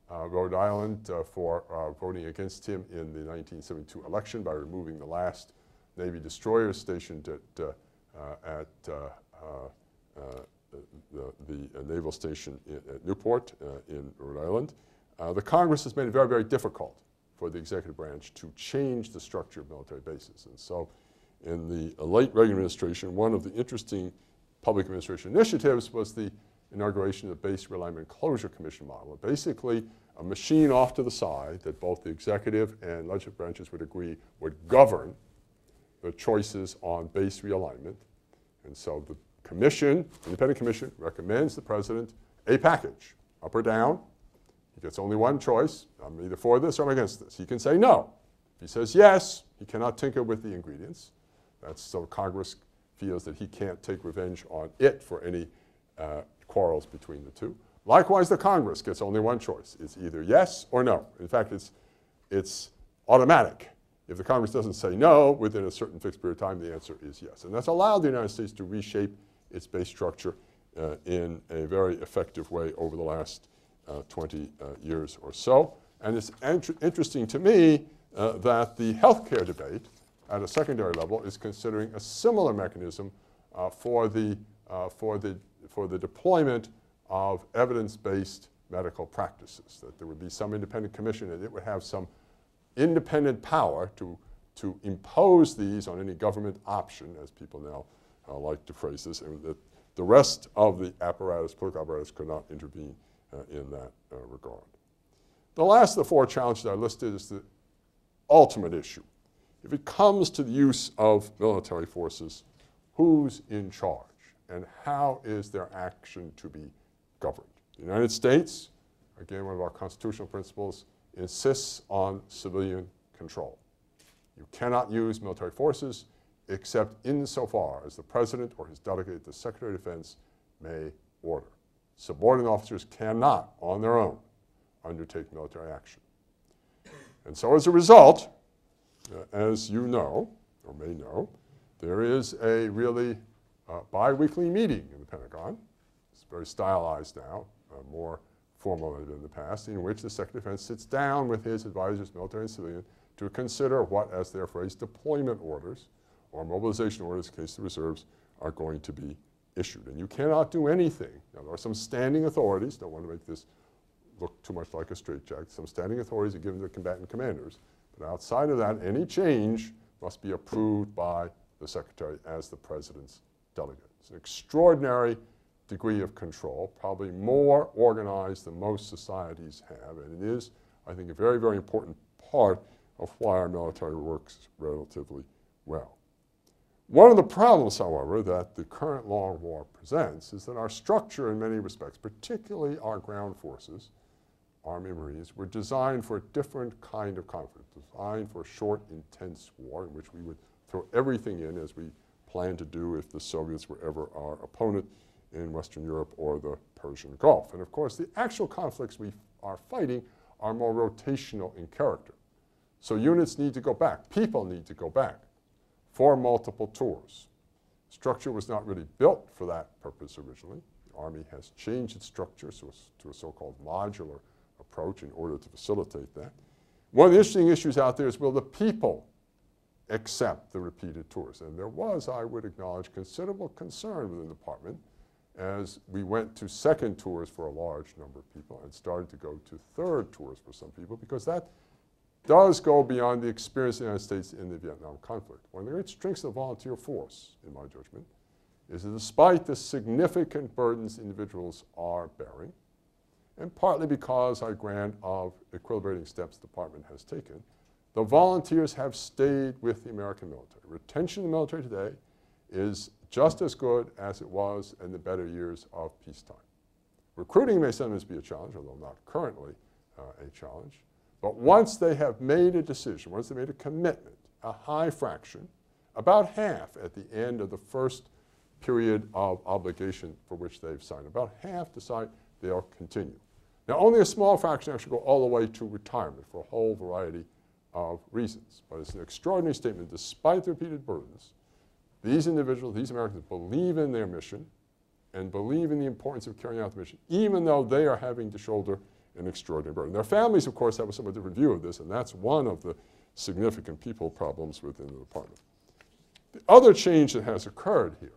Rhode Island for voting against him in the 1972 election by removing the last Navy destroyer stationed at the naval station at Newport in Rhode Island, the Congress has made it very, very difficult for the executive branch to change the structure of military bases. And so in the late Reagan administration, one of the interesting public administration initiatives was the inauguration of the Base Realignment Closure Commission model. Basically, a machine off to the side that both the executive and legislative branches would agree would govern the choices on base realignment. And so the commission, independent commission, recommends the president a package, up or down. He gets only one choice. I'm either for this or I'm against this. He can say no. If he says yes, he cannot tinker with the ingredients. That's so Congress feels that he can't take revenge on it for any quarrels between the two. Likewise, the Congress gets only one choice. It's either yes or no. In fact, it's automatic. If the Congress doesn't say no within a certain fixed period of time, the answer is yes. And that's allowed the United States to reshape its base structure in a very effective way over the last 20 years or so. And it's interesting to me that the healthcare debate at a secondary level is considering a similar mechanism for the deployment of evidence-based medical practices, that there would be some independent commission and it would have some independent power to impose these on any government option, as people now like to phrase this, and that the rest of the apparatus, political apparatus, could not intervene in that regard. The last of the four challenges I listed is the ultimate issue. If it comes to the use of military forces, who's in charge and how is their action to be governed? The United States, again, one of our constitutional principles, insists on civilian control. You cannot use military forces except insofar as the president or his delegate, the Secretary of Defense, may order. Subordinate officers cannot, on their own, undertake military action. And so as a result, as you know, or may know, there is a really bi-weekly meeting in the Pentagon. It's very stylized now, more formal than in the past, in which the Secretary of Defense sits down with his advisors, military and civilian, to consider what, as their phrase, deployment orders or mobilization orders, in case the reserves are going to be issued. And you cannot do anything. Now, there are some standing authorities. Don't want to make this look too much like a straitjacket. Some standing authorities are given to the combatant commanders. But outside of that, any change must be approved by the Secretary as the President's delegate. It's an extraordinary degree of control, probably more organized than most societies have. And it is, I think, a very, very important part of why our military works relatively well. One of the problems, however, that the current long war presents is that our structure in many respects, particularly our ground forces, Army and Marines, were designed for a different kind of conflict, designed for a short, intense war in which we would throw everything in as we planned to do if the Soviets were ever our opponent in Western Europe or the Persian Gulf. And of course, the actual conflicts we are fighting are more rotational in character. So units need to go back. People need to go back for multiple tours. Structure was not really built for that purpose originally. The Army has changed its structure to a so-called modular approach in order to facilitate that. One of the interesting issues out there is, will the people accept the repeated tours? And there was, I would acknowledge, considerable concern within the department as we went to second tours for a large number of people and started to go to third tours for some people, because that does go beyond the experience of the United States in the Vietnam conflict. One of the great strengths of the volunteer force, in my judgment, is that despite the significant burdens individuals are bearing, and partly because I grant of equilibrating steps the department has taken, the volunteers have stayed with the American military. Retention in the military today is just as good as it was in the better years of peacetime. Recruiting may sometimes be a challenge, although not currently a challenge. But once they have made a decision, once they made a commitment, a high fraction, about half at the end of the first period of obligation for which they've signed, about half decide they'll continue. Now, only a small fraction actually go all the way to retirement for a whole variety of reasons. But it's an extraordinary statement. Despite the repeated burdens, these individuals, these Americans, believe in their mission and believe in the importance of carrying out the mission, even though they are having to shoulder an extraordinary burden. Their families, of course, have a somewhat different view of this, and that's one of the significant people problems within the department. The other change that has occurred here,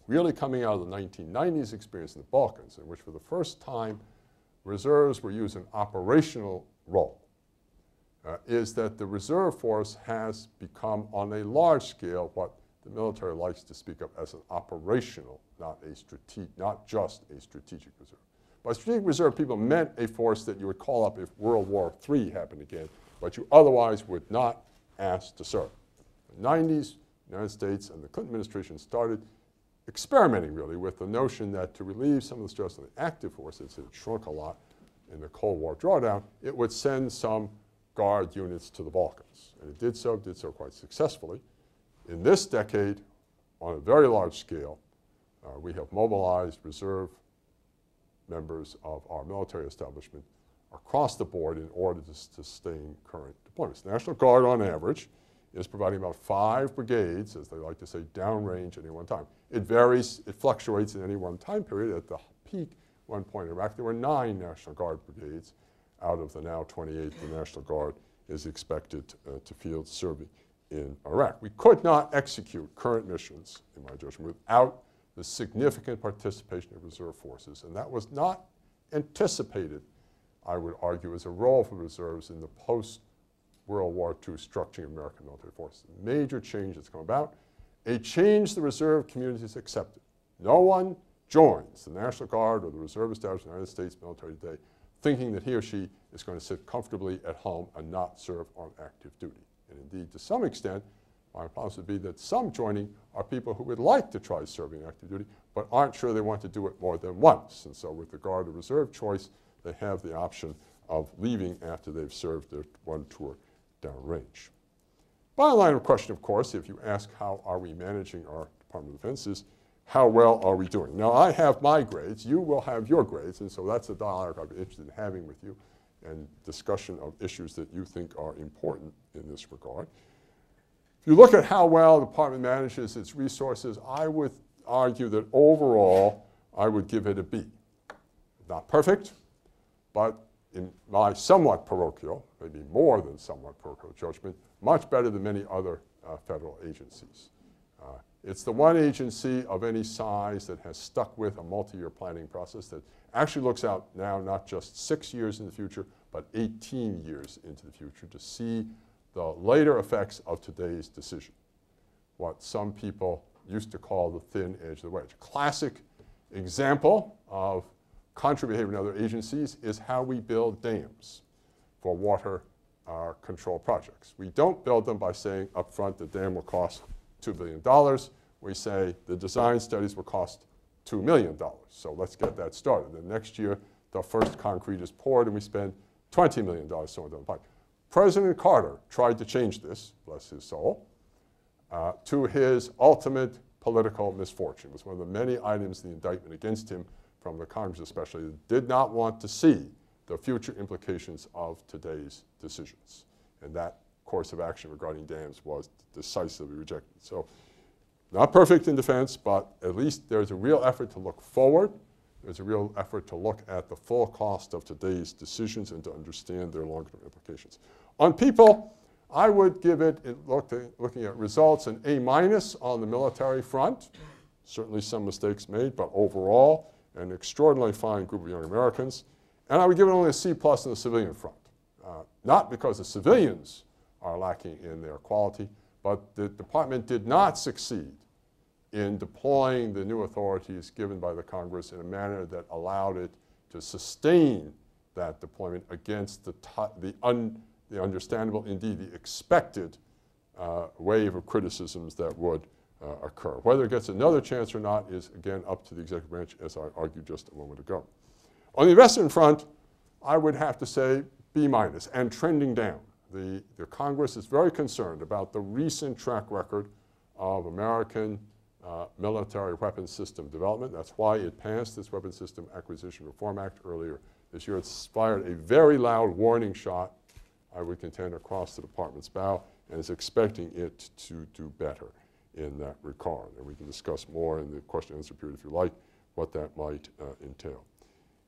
really coming out of the 1990s experience in the Balkans, in which for the first time reserves were used in operational role, is that the reserve force has become, on a large scale, what the military likes to speak of as an operational, not just a strategic reserve. By strategic reserve, people meant a force that you would call up if World War III happened again, but you otherwise would not ask to serve. In the 90s, the United States and the Clinton administration started experimenting really with the notion that to relieve some of the stress on the active forces, it shrunk a lot in the Cold War drawdown, it would send some Guard units to the Balkans. And it did so quite successfully. In this decade, on a very large scale, we have mobilized reserve members of our military establishment across the board in order to sustain current deployments. The National Guard, on average, is providing about 5 brigades, as they like to say, downrange at any one time. It varies, it fluctuates in any one time period. At the peak, one point in Iraq, there were 9 National Guard brigades. Out of the now 28, the National Guard is expected to field serving in Iraq. We could not execute current missions, in my judgment, without the significant participation of reserve forces, and that was not anticipated, I would argue, as a role for reserves in the post-World War II structuring of American military forces. A major change that's come about, a change the reserve community has accepted. No one joins the National Guard or the reserve establishment of the United States military today thinking that he or she is going to sit comfortably at home and not serve on active duty. And indeed, to some extent, my hypothesis would be that some joining are people who would like to try serving active duty, but aren't sure they want to do it more than once. And so with the Guard or Reserve choice, they have the option of leaving after they've served their one tour downrange. Bottom line of the question, of course, if you ask how are we managing our Department of Defense, is how well are we doing? Now, I have my grades. You will have your grades, and so that's a dialogue I'd be interested in having with you and discussion of issues that you think are important in this regard. If you look at how well the department manages its resources, I would argue that overall, I would give it a B. Not perfect, but in my somewhat parochial, maybe more than somewhat parochial judgment, much better than many other federal agencies. It's the one agency of any size that has stuck with a multi-year planning process that actually looks out now not just 6 years in the future, but 18 years into the future to see the later effects of today's decision, what some people used to call the thin edge of the wedge. Classic example of contrary behavior in other agencies is how we build dams for water our control projects. We don't build them by saying up front the dam will cost $2 billion. We say the design studies will cost $2 million. So let's get that started. Then next year, the first concrete is poured and we spend $20 million somewhere down the pipe. President Carter tried to change this, bless his soul, to his ultimate political misfortune. It was one of the many items in the indictment against him from the Congress especially, that did not want to see the future implications of today's decisions. And that course of action regarding dams was decisively rejected. So not perfect in defense, but at least there's a real effort to look forward. There's a real effort to look at the full cost of today's decisions and to understand their long-term implications. On people, I would give it, looking at results, an A- on the military front. Certainly some mistakes made, but overall, an extraordinarily fine group of young Americans. And I would give it only a C+ on the civilian front. Not because the civilians are lacking in their quality, but the department did not succeed in deploying the new authorities given by the Congress in a manner that allowed it to sustain that deployment against the understandable, indeed the expected wave of criticisms that would occur. Whether it gets another chance or not is, again, up to the executive branch, as I argued just a moment ago. On the investment front, I would have to say B- and trending down. The Congress is very concerned about the recent track record of American military weapons system development. That's why it passed this Weapons System Acquisition Reform Act earlier this year. It's fired a very loud warning shot, I would contend, across the department's bow, and is expecting it to do better in that regard. And we can discuss more in the question and answer period, if you like, what that might entail.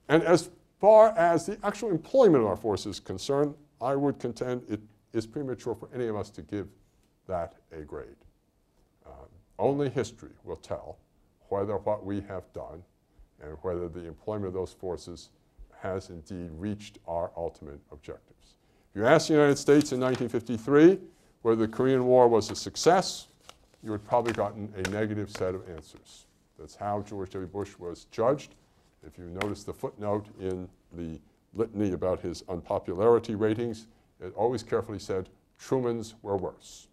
And as far as the actual employment of our forces is concerned, I would contend it is premature for any of us to give that a grade. Only history will tell whether what we have done and whether the employment of those forces has indeed reached our ultimate objectives. If you ask the United States in 1953 whether the Korean War was a success, you would probably gotten a negative set of answers. That's how George W. Bush was judged. If you notice the footnote in the litany about his unpopularity ratings, it always carefully said Truman's were worse.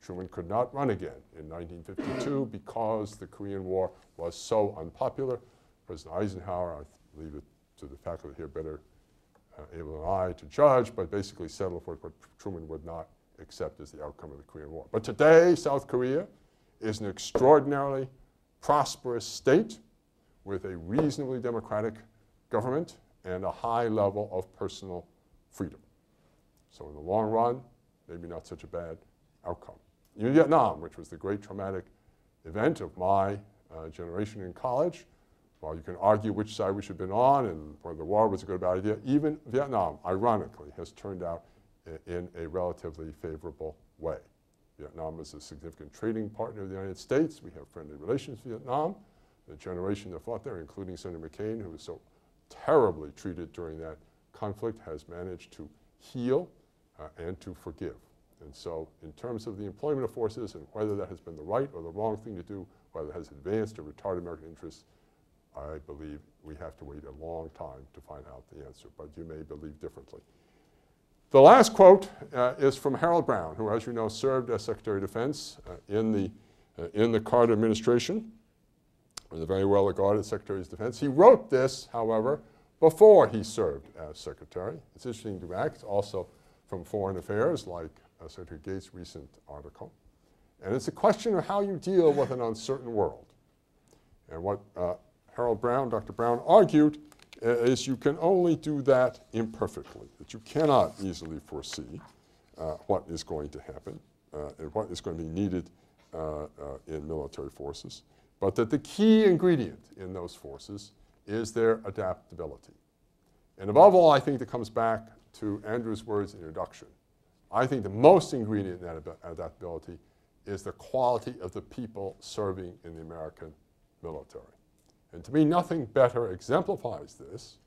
Truman could not run again in 1952 because the Korean War was so unpopular. President Eisenhower, I leave it to the faculty here better able than I to judge, but basically settled for what Truman would not accept as the outcome of the Korean War. But today, South Korea is an extraordinarily prosperous state with a reasonably democratic government and a high level of personal freedom. So in the long run, maybe not such a bad outcome. In Vietnam, which was the great traumatic event of my generation in college, while you can argue which side we should have been on and whether the war was a good or bad idea, even Vietnam, ironically, has turned out in a relatively favorable way. Vietnam is a significant trading partner of the United States. We have friendly relations with Vietnam. The generation that fought there, including Senator McCain, who was so terribly treated during that conflict, has managed to heal and to forgive. And so in terms of the employment of forces and whether that has been the right or the wrong thing to do, whether it has advanced or retarded American interests, I believe we have to wait a long time to find out the answer, but you may believe differently. The last quote is from Harold Brown, who, as you know, served as Secretary of Defense in the Carter administration, was a very well-regarded Secretary of Defense. He wrote this, however, before he served as Secretary. It's interesting to act also from Foreign Affairs, like Secretary Gates' recent article. And it's a question of how you deal with an uncertain world. And what Harold Brown, Dr. Brown, argued is you can only do that imperfectly, that you cannot easily foresee what is going to happen and what is going to be needed in military forces, but that the key ingredient in those forces is their adaptability. And above all, I think that comes back to Andrew's words in the introduction. I think the most ingredient in that adaptability is the quality of the people serving in the American military. And to me, nothing better exemplifies this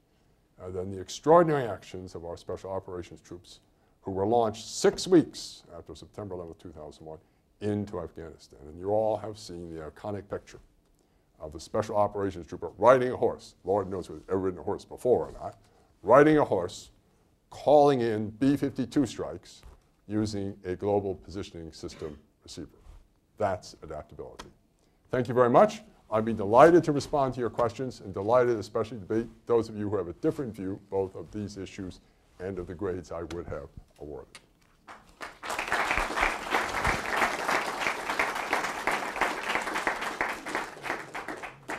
than the extraordinary actions of our Special Operations troops who were launched 6 weeks after September 11, 2001 into Afghanistan. And you all have seen the iconic picture of the Special Operations trooper riding a horse. Lord knows who's ever ridden a horse before or not. Riding a horse calling in B-52 strikes using a global positioning system receiver. That's adaptability. Thank you very much. I'd be delighted to respond to your questions and delighted especially to be those of you who have a different view both of these issues and of the grades I would have awarded.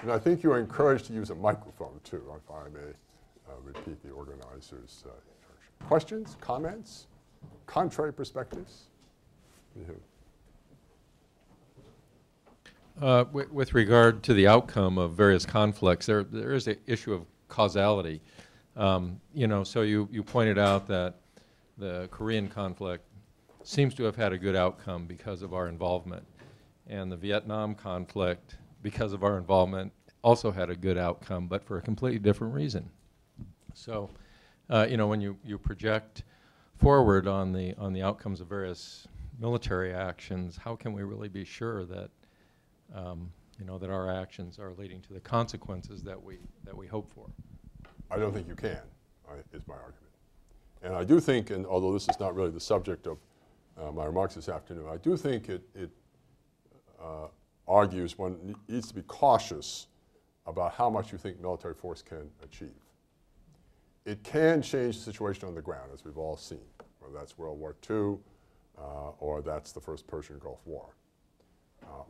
And I think you're encouraged to use a microphone too, if I may repeat the organizer's instruction. Questions, comments, contrary perspectives? With regard to the outcome of various conflicts, there is an issue of causality. So you pointed out that the Korean conflict seems to have had a good outcome because of our involvement. And the Vietnam conflict, because of our involvement, also had a good outcome, but for a completely different reason. So, when you project forward on the outcomes of various military actions, how can we really be sure that that our actions are leading to the consequences that we hope for? I don't think you can, is my argument. And I do think, and although this is not really the subject of my remarks this afternoon, I do think it argues one needs to be cautious about how much you think military force can achieve. It can change the situation on the ground, as we've all seen, whether that's World War II or that's the first Persian Gulf War.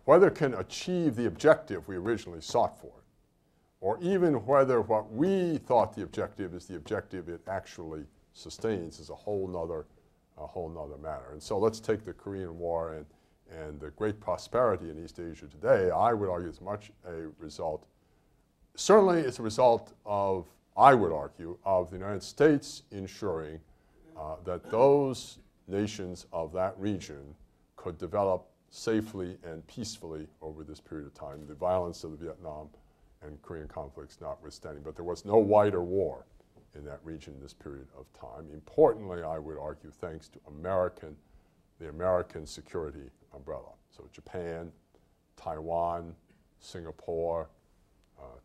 Whether it can achieve the objective we originally sought for, or even whether what we thought the objective is the objective it actually sustains is a whole nother matter. And so let's take the Korean War and the great prosperity in East Asia today. I would argue it's much a result, certainly it's a result of, I would argue, of the United States ensuring that those nations of that region could develop safely and peacefully over this period of time, the violence of the Vietnam and Korean conflicts notwithstanding. But there was no wider war in that region in this period of time. Importantly, I would argue, thanks to the American security umbrella. So Japan, Taiwan, Singapore,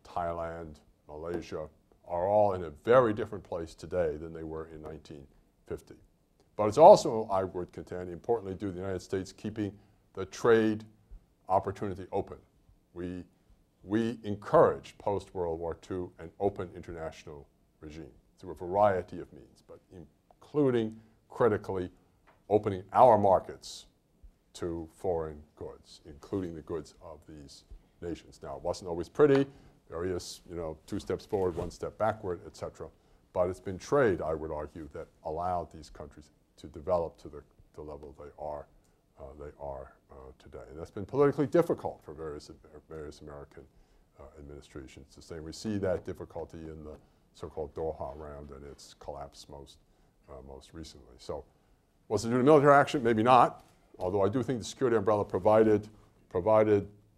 Thailand, Malaysia are all in a very different place today than they were in 1950. But it's also, I would contend, importantly due to the United States keeping the trade opportunity open. We encouraged post-World War II an open international regime through a variety of means, but including critically opening our markets to foreign goods, including the goods of these nations. Now, it wasn't always pretty, various, 2 steps forward, 1 step backward, et cetera. But it's been trade, I would argue, that allowed these countries to develop to the level they are today. And that's been politically difficult for various American administrations. It's the same. We see that difficulty in the so-called Doha round and its collapse most recently. So was it due to military action? Maybe not, although I do think the security umbrella provided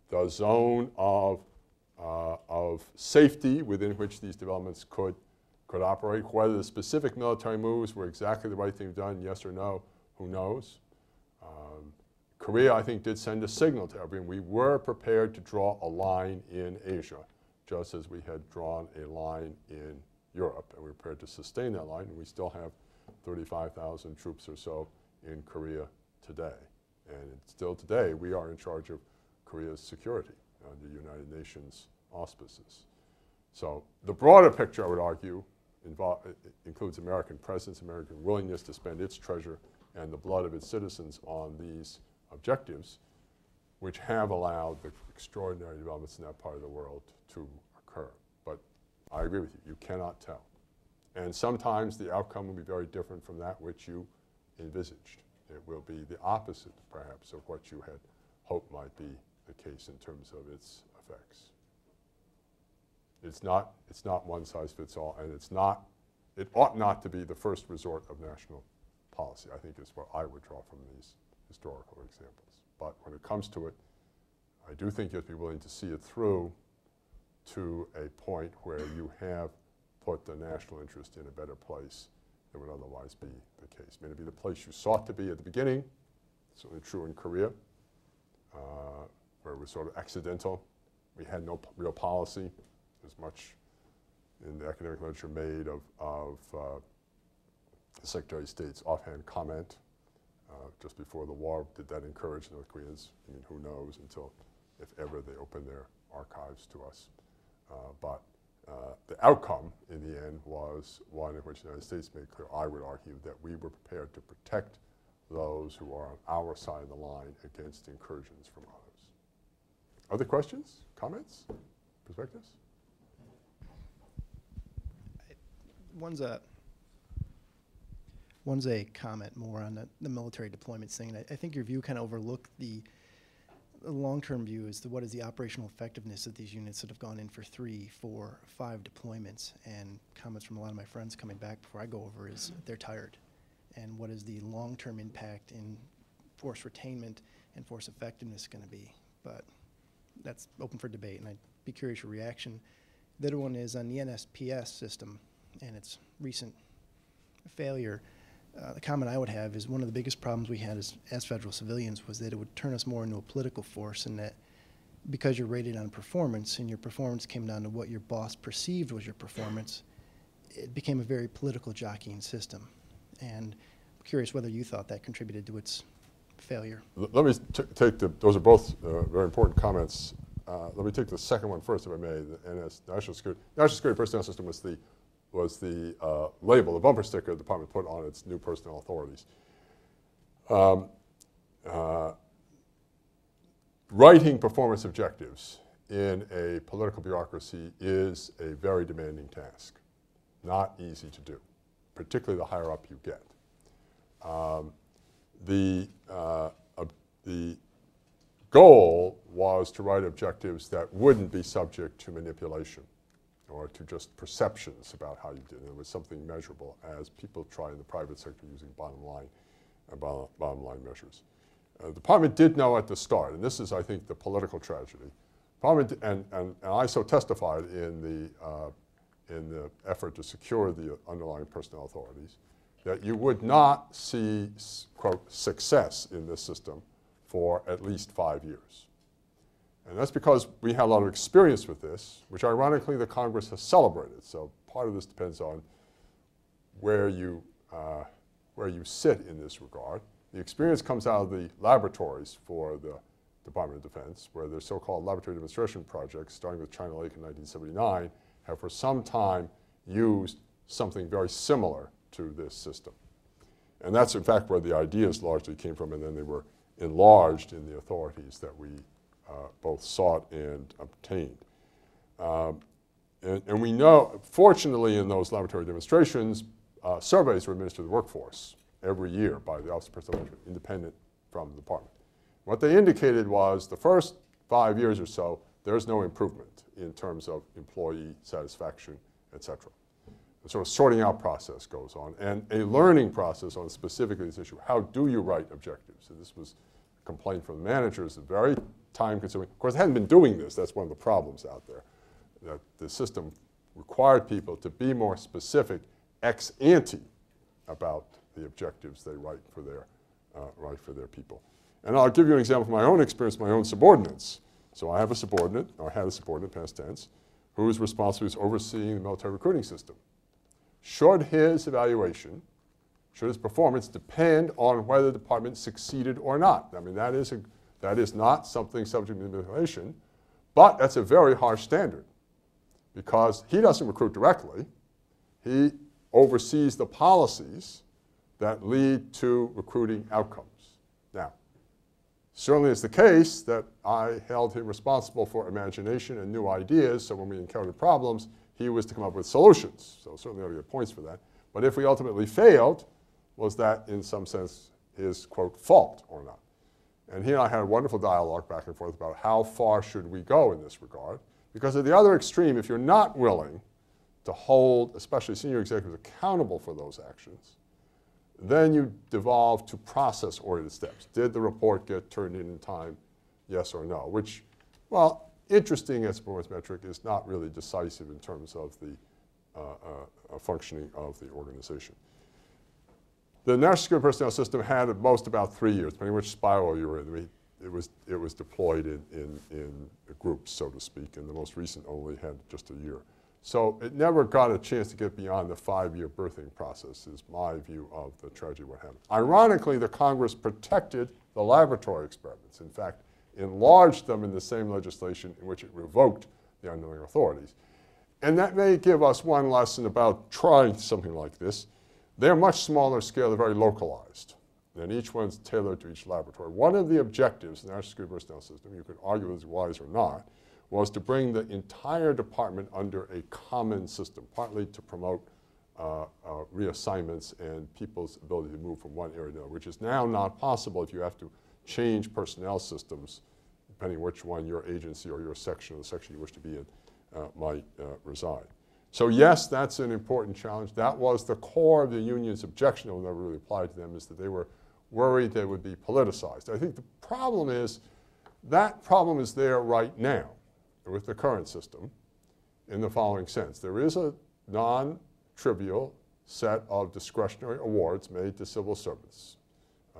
the zone of safety within which these developments could operate. Whether the specific military moves were exactly the right thing done, yes or no, who knows? Korea, I think, did send a signal to everyone. We were prepared to draw a line in Asia, just as we had drawn a line in Europe, and we were prepared to sustain that line, and we still have 35,000 troops or so in Korea today. And still today, we are in charge of Korea's security under United Nations auspices. So the broader picture, I would argue, includes American presence, American willingness to spend its treasure and the blood of its citizens on these objectives, which have allowed the extraordinary developments in that part of the world to occur. But I agree with you, you cannot tell. And sometimes the outcome will be very different from that which you envisaged. It will be the opposite, perhaps, of what you had hoped might be the case in terms of its effects. It's not one size fits all, and it ought not to be the first resort of national policy, I think is what I would draw from these historical examples. But when it comes to it, I do think you have to be willing to see it through to a point where you have put the national interest in a better place than would otherwise be the case. May it be the place you sought to be at the beginning, certainly true in Korea, where it was sort of accidental. We had no real policy. There's much in the academic literature made of the Secretary of State's offhand comment just before the war, did that encourage North Koreans? I mean, who knows until, if ever, they open their archives to us. But the outcome in the end was one in which the United States made clear, I would argue, that we were prepared to protect those who are on our side of the line against incursions from others. Other questions, comments, perspectives? One's a comment more on the military deployments thing. And I think your view kind of overlooked the long-term view as to what is the operational effectiveness of these units that have gone in for 3, 4, 5 deployments. And comments from a lot of my friends coming back before I go over is they're tired. And what is the long-term impact in force retainment and force effectiveness going to be? But that's open for debate, and I'd be curious your reaction. The other one is on the NSPS system and its recent failure. The comment I would have is one of the biggest problems we had as federal civilians was that it would turn us more into a political force, and that because you're rated on performance and your performance came down to what your boss perceived was your performance, it became a very political jockeying system. And I'm curious whether you thought that contributed to its failure. Let me take those are both very important comments. Let me take the second one first, if I may. The National Security Personnel System was the label, the bumper sticker the department put on its new personnel authorities. Writing performance objectives in a political bureaucracy is a very demanding task. Not easy to do, particularly the higher up you get. The goal was to write objectives that wouldn't be subject to manipulation or to just perceptions about how you did. It was something measurable, as people try in the private sector using bottom line measures. The department did know at the start, and this is, I think, the political tragedy. And I so testified in the effort to secure the underlying personnel authorities, that you would not see, quote, success in this system for at least 5 years. And that's because we had a lot of experience with this, which ironically the Congress has celebrated. So part of this depends on where you sit in this regard. The experience comes out of the laboratories for the Department of Defense, where their so-called laboratory demonstration projects, starting with China Lake in 1979, have for some time used something very similar to this system. And that's in fact where the ideas largely came from, and then they were enlarged in the authorities that we both sought and obtained. And we know, fortunately in those laboratory demonstrations, surveys were administered to the workforce every year by the Office of Personnel Management, independent from the department. What they indicated was the first 5 years or so, there's no improvement in terms of employee satisfaction, et cetera. A sort of sorting out process goes on, and a learning process on specifically this issue. How do you write objectives? And this was a complaint from the managers, very time-consuming. Of course, they hadn't been doing this. That's one of the problems out there, that the system required people to be more specific ex ante about the objectives they write for their people. And I'll give you an example from my own experience, my own subordinates. So I have a subordinate, or had a subordinate, past tense, who is responsible for overseeing the military recruiting system. Should his evaluation, should his performance depend on whether the department succeeded or not? I mean, that is not something subject to manipulation, but that's a very harsh standard, because he doesn't recruit directly. He oversees the policies that lead to recruiting outcomes. Now, certainly it's the case that I held him responsible for imagination and new ideas, so when we encountered problems, he was to come up with solutions. So certainly ought to get points for that. But if we ultimately failed, was that in some sense his, quote, fault or not? And he and I had a wonderful dialogue back and forth about how far should we go in this regard. Because at the other extreme, if you're not willing to hold, especially senior executives, accountable for those actions, then you devolve to process-oriented steps. Did the report get turned in time, yes or no? Which, well, interesting as a performance metric, is not really decisive in terms of the functioning of the organization. The National Security Personnel System had at most about 3 years, depending on which spiral you were in. It was deployed in groups, so to speak, and the most recent only had just a year. So it never got a chance to get beyond the 5-year birthing process, is my view of the tragedy of what happened. Ironically, the Congress protected the laboratory experiments. In fact, enlarged them in the same legislation in which it revoked the underlying authorities. And that may give us one lesson about trying something like this. They're much smaller scale, they're very localized, and each one's tailored to each laboratory. One of the objectives in the National Security Personnel System, you could argue whether it's wise or not, was to bring the entire department under a common system, partly to promote reassignments and people's ability to move from one area to another, which is now not possible if you have to change personnel systems, depending which one your agency or your section or the section you wish to be in might reside. So yes, that's an important challenge. That was the core of the union's objection, that never really applied to them, is that they were worried they would be politicized. I think the problem is, that problem is there right now with the current system in the following sense. There is a non-trivial set of discretionary awards made to civil servants.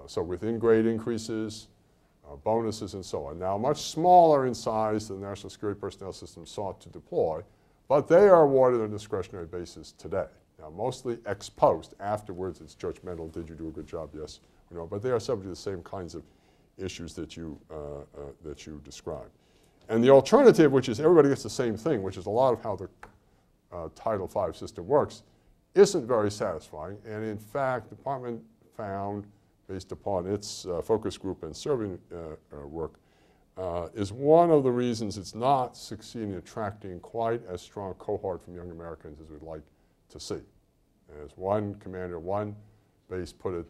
So within grade increases, bonuses and so on. Now much smaller in size than the National Security Personnel System sought to deploy, but they are awarded on a discretionary basis today. Now mostly ex post, afterwards it's judgmental, did you do a good job, yes or no, but they are subject to the same kinds of issues that you described. And the alternative, which is everybody gets the same thing, which is a lot of how the Title V system works, isn't very satisfying. And in fact, the department found, based upon its focus group and survey work, is one of the reasons it's not succeeding in attracting quite as strong a cohort from young Americans as we'd like to see. As one commander, one base put it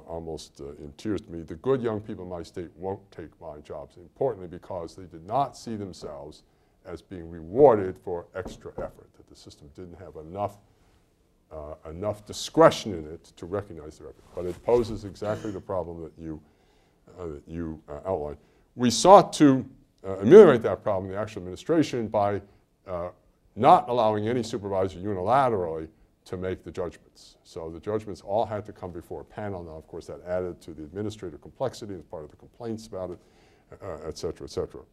almost in tears to me, the good young people in my state won't take my jobs, importantly because they did not see themselves as being rewarded for extra effort, that the system didn't have enough discretion in it to recognize their effort. But it poses exactly the problem that you outlined. We sought to ameliorate that problem in the actual administration by not allowing any supervisor unilaterally to make the judgments. So the judgments all had to come before a panel. Now, of course, that added to the administrative complexity as part of the complaints about it, et cetera, et cetera.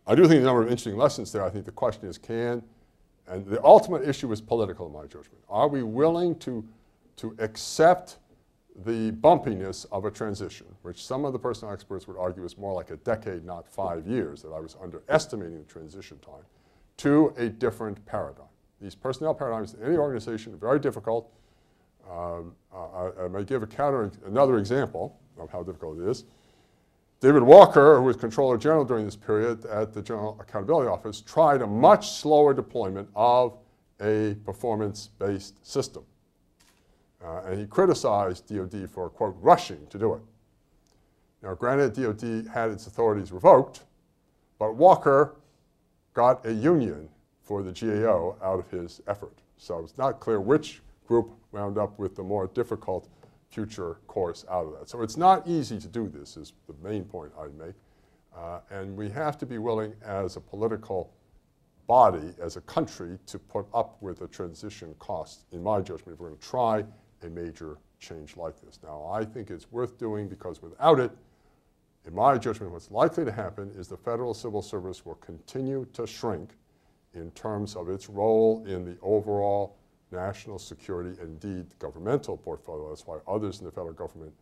I do think there are a number of interesting lessons there. I think the question is and the ultimate issue is political in my judgment. Are we willing to accept the bumpiness of a transition, which some of the personnel experts would argue is more like a decade, not 5 years, that I was underestimating the transition time, to a different paradigm. These personnel paradigms in any organization are very difficult. I may give another example of how difficult it is. David Walker, who was Controller General during this period at the General Accountability Office, tried a much slower deployment of a performance-based system. And he criticized DOD for, quote, rushing to do it. Now, granted, DOD had its authorities revoked, but Walker got a union for the GAO out of his effort. So it's not clear which group wound up with the more difficult future course out of that. So it's not easy to do this, is the main point I'd make. And we have to be willing as a political body, as a country, to put up with the transition costs, in my judgment, if we're going to try a major change like this. Now, I think it's worth doing because without it, in my judgment, what's likely to happen is the federal civil service will continue to shrink in terms of its role in the overall national security, indeed governmental portfolio. That's why others in the federal government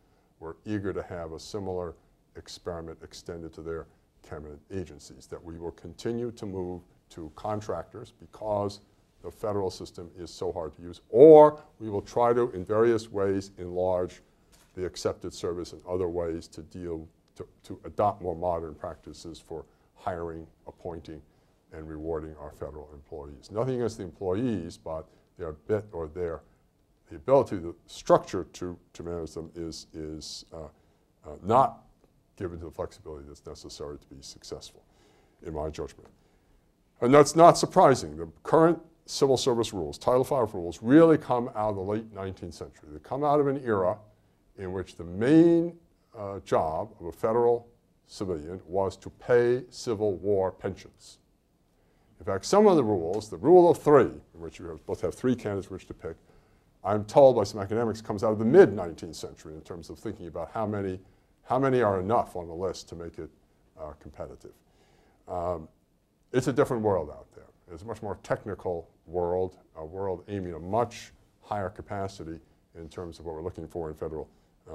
were eager to have a similar experiment extended to their cabinet agencies, that we will continue to move to contractors because the federal system is so hard to use, or we will try to, in various ways, enlarge the accepted service in other ways to to adopt more modern practices for hiring, appointing, and rewarding our federal employees. Nothing against the employees, but the ability, the structure to manage them is not given to the flexibility that's necessary to be successful, in my judgment. And that's not surprising. The current civil service rules, Title V rules, really come out of the late 19th century. They come out of an era in which the main job of a federal civilian was to pay Civil War pensions. In fact, some of the rules, the rule of three, in which you both have three candidates which to pick, I'm told by some academics comes out of the mid-19th century in terms of thinking about how many are enough on the list to make it competitive. It's a different world out there. is a much more technical world, a world aiming at a much higher capacity in terms of what we're looking for in federal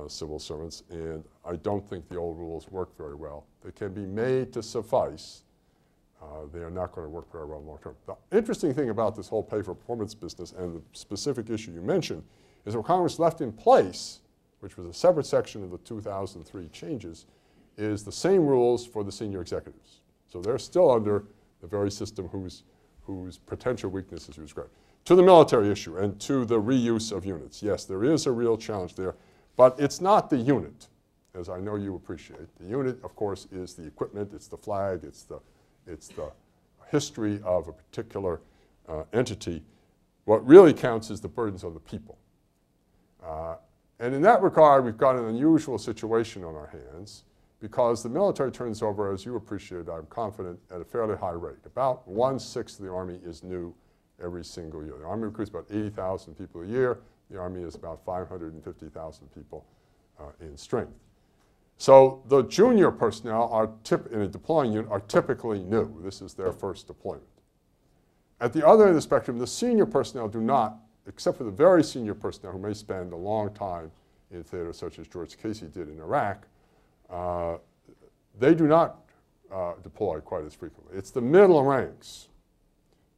civil servants, and I don't think the old rules work very well. They can be made to suffice. They are not going to work very well long term. The interesting thing about this whole pay for performance business and the specific issue you mentioned is what Congress left in place, which was a separate section of the 2003 changes, is the same rules for the senior executives. So they're still under the very system whose potential weaknesses you described. To the military issue and to the reuse of units, yes, there is a real challenge there, but it's not the unit, as I know you appreciate. The unit, of course, is the equipment, it's the flag, it's the history of a particular entity. What really counts is the burdens on the people. And in that regard, we've got an unusual situation on our hands because the military turns over, as you appreciate, I'm confident, at a fairly high rate. About 1/6 of the Army is new every single year. The Army recruits about 80,000 people a year. The Army is about 550,000 people in strength. So the junior personnel are in a deploying unit are typically new. This is their first deployment. At the other end of the spectrum, the senior personnel do not, except for the very senior personnel who may spend a long time in theater, such as George Casey did in Iraq, they do not deploy quite as frequently. It's the middle ranks,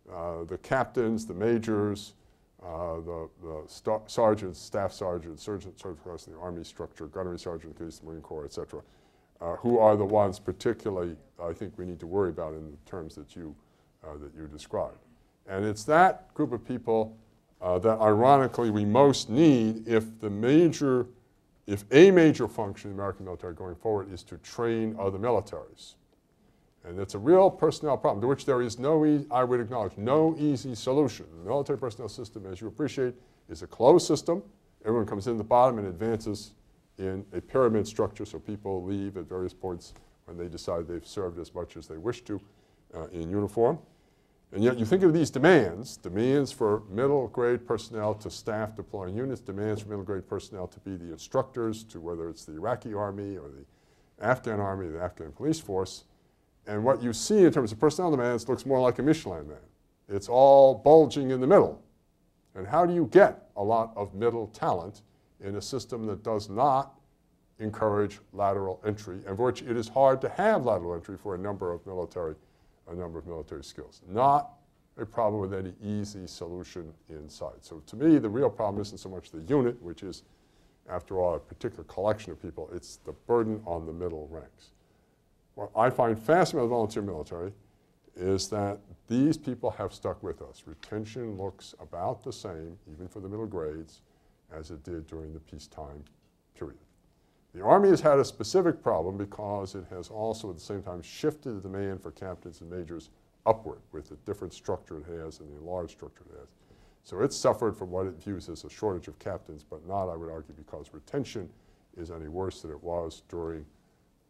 the captains, the majors, the sergeants, staff sergeants, sergeants across the Army structure, gunnery sergeant in case the Marine Corps, et cetera, who are the ones particularly I think we need to worry about in the terms that you described. And it's that group of people that ironically we most need if a major function in the American military going forward is to train other militaries. And it's a real personnel problem to which there is I would acknowledge, no easy solution. The military personnel system, as you appreciate, is a closed system. Everyone comes in the bottom and advances in a pyramid structure, so people leave at various points when they decide they've served as much as they wish to in uniform. And yet you think of these demands for middle grade personnel to staff deploying units, demands for middle grade personnel to be the instructors to whether it's the Iraqi army or the Afghan army, the Afghan police force. And what you see in terms of personnel demands looks more like a Michelin man. It's all bulging in the middle. And how do you get a lot of middle talent in a system that does not encourage lateral entry, and for which it is hard to have lateral entry for a number of military skills? Not a problem with any easy solution in sight. So to me, the real problem isn't so much the unit, which is, after all, a particular collection of people. It's the burden on the middle ranks. What I find fascinating about the volunteer military is that these people have stuck with us. Retention looks about the same, even for the middle grades, as it did during the peacetime period. The Army has had a specific problem because it has also at the same time shifted the demand for captains and majors upward with the different structure it has and the enlarged structure it has. So it's suffered from what it views as a shortage of captains, but not, I would argue, because retention is any worse than it was during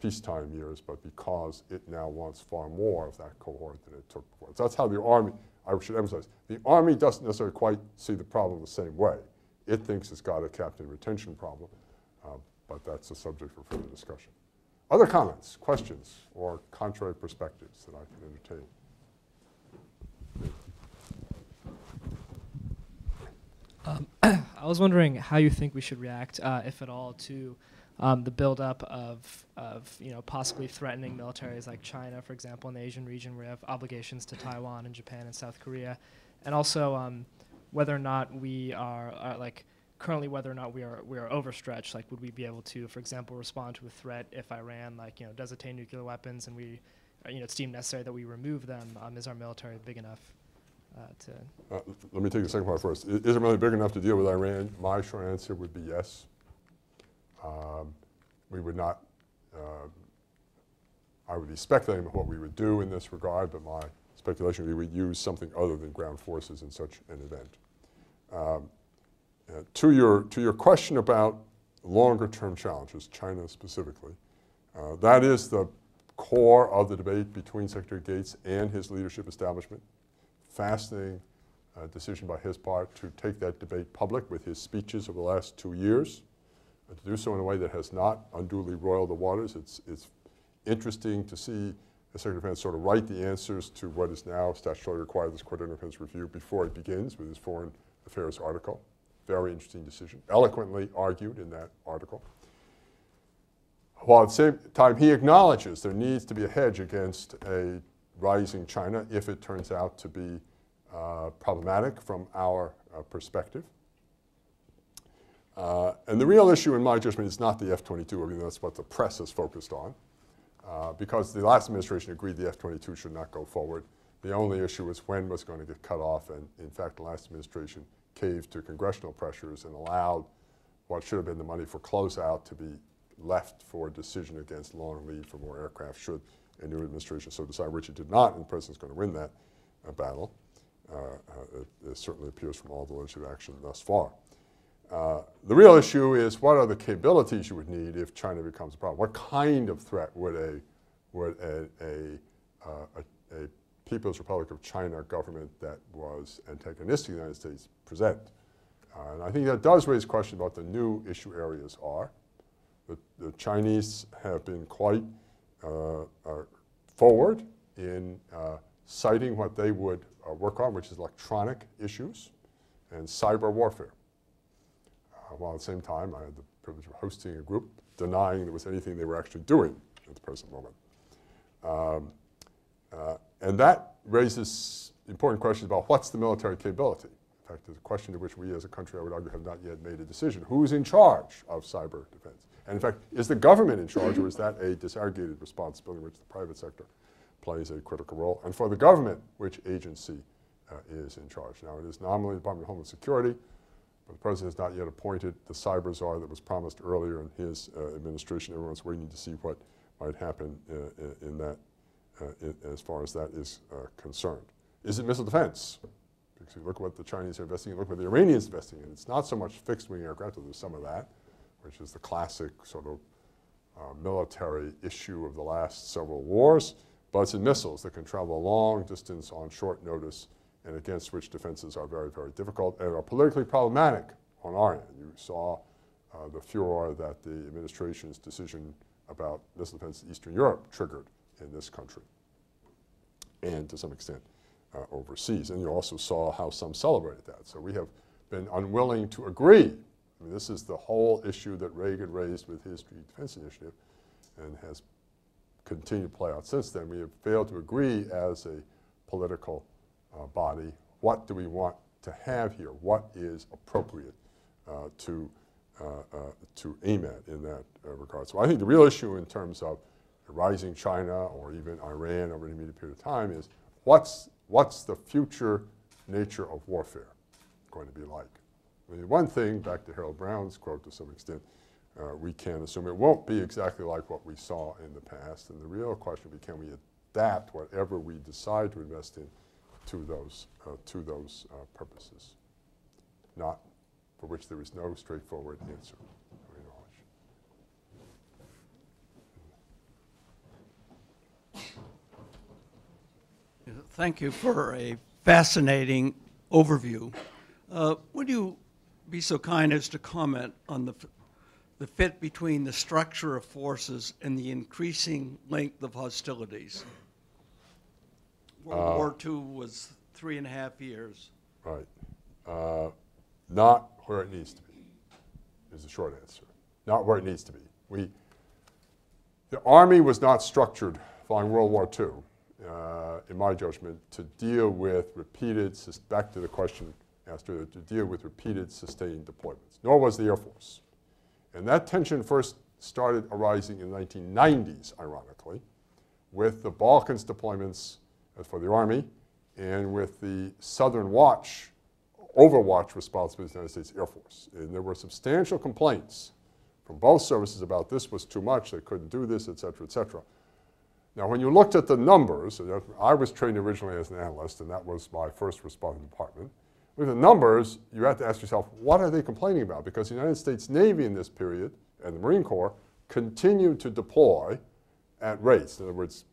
peacetime years, but because it now wants far more of that cohort than it took before. So that's how the Army, I should emphasize, the Army doesn't necessarily quite see the problem the same way. It thinks it's got a captain retention problem, but that's a subject for further discussion. Other comments, questions, or contrary perspectives that I can entertain? I was wondering how you think we should react, if at all, to the buildup of possibly threatening militaries like China, for example, in the Asian region, where we have obligations to Taiwan and Japan and South Korea, and also whether or not we are currently whether or not we are overstretched. Like, would we be able to, for example, respond to a threat if Iran does attain nuclear weapons and we, it's deemed necessary that we remove them? Is our military big enough to? Let me take the second part first. Is it really big enough to deal with Iran? My short answer would be yes. We would not, I would be speculating about what we would do in this regard, but my speculation would be we would use something other than ground forces in such an event. To your question about longer term challenges, China specifically, that is the core of the debate between Secretary Gates and his leadership establishment. Fascinating decision by his part to take that debate public with his speeches over the last 2 years. To do so in a way that has not unduly roiled the waters. It's interesting to see the Secretary of Defense sort of write the answers to what is now statutorily required this Court of Defense review before it begins with his Foreign Affairs article. Very interesting decision, eloquently argued in that article. While at the same time he acknowledges there needs to be a hedge against a rising China if it turns out to be problematic from our perspective. And the real issue, in my judgment, is not the F-22. I mean, that's what the press is focused on. Because the last administration agreed the F-22 should not go forward. The only issue was when was going to get cut off. And in fact, the last administration caved to congressional pressures and allowed what should have been the money for closeout to be left for a decision against long lead for more aircraft should a new administration so decide, which it did not, and the president's going to win that battle. It certainly appears from all the legislative action thus far. The real issue is what are the capabilities you would need if China becomes a problem? What kind of threat would a People's Republic of China government that was antagonistic to the United States present? And I think that does raise a question about the new issue areas are. The Chinese have been quite forward in citing what they would work on, which is electronic issues and cyber warfare. While at the same time, I had the privilege of hosting a group denying there was anything they were actually doing at the present moment. And that raises important questions about what's the military capability. In fact, there's a question to which we as a country, I would argue, have not yet made a decision. Who's in charge of cyber defense? And in fact, is the government in charge, or is that a disaggregated responsibility in which the private sector plays a critical role? And for the government, which agency is in charge? Now, it is nominally the Department of Homeland Security, but the president has not yet appointed the cyber czar that was promised earlier in his administration. Everyone's waiting to see what might happen in that, as far as that is concerned. Is it missile defense? Because you look at what the Chinese are investing in, look what the Iranians are investing in. It's not so much fixed-wing aircraft, though there's some of that, which is the classic sort of military issue of the last several wars, but it's in missiles that can travel a long distance on short notice and against which defenses are very, very difficult and are politically problematic on our end. You saw the furor that the administration's decision about missile defense in Eastern Europe triggered in this country and to some extent overseas. And you also saw how some celebrated that. So we have been unwilling to agree. I mean, this is the whole issue that Reagan raised with his Strategic Defense Initiative and has continued to play out since then. We have failed to agree as a political body, what do we want to have here? What is appropriate to aim at in that regard? So I think the real issue in terms of rising China or even Iran over an immediate period of time is what's the future nature of warfare going to be like? I mean, one thing, back to Harold Brown's quote to some extent, we can assume it won't be exactly like what we saw in the past. And the real question will be, can we adapt whatever we decide to invest in to those purposes, not for which there is no straightforward answer. Thank you for a fascinating overview. Would you be so kind as to comment on the fit between the structure of forces and the increasing length of hostilities? World War II was 3.5 years. Right. Not where it needs to be is the short answer. Not where it needs to be. The Army was not structured following World War II, in my judgment, to deal with repeated, back to the question asked earlier, to deal with repeated sustained deployments, nor was the Air Force. And that tension first started arising in the 1990s, ironically, with the Balkans deployments for the Army and with the Southern Watch, Overwatch responsibility of the United States Air Force. And there were substantial complaints from both services about this was too much, they couldn't do this, et cetera, et cetera. Now, when you looked at the numbers, I was trained originally as an analyst, and that was my first responding department. With the numbers, you have to ask yourself, what are they complaining about? Because the United States Navy in this period, and the Marine Corps, continued to deploy at rates, in other words,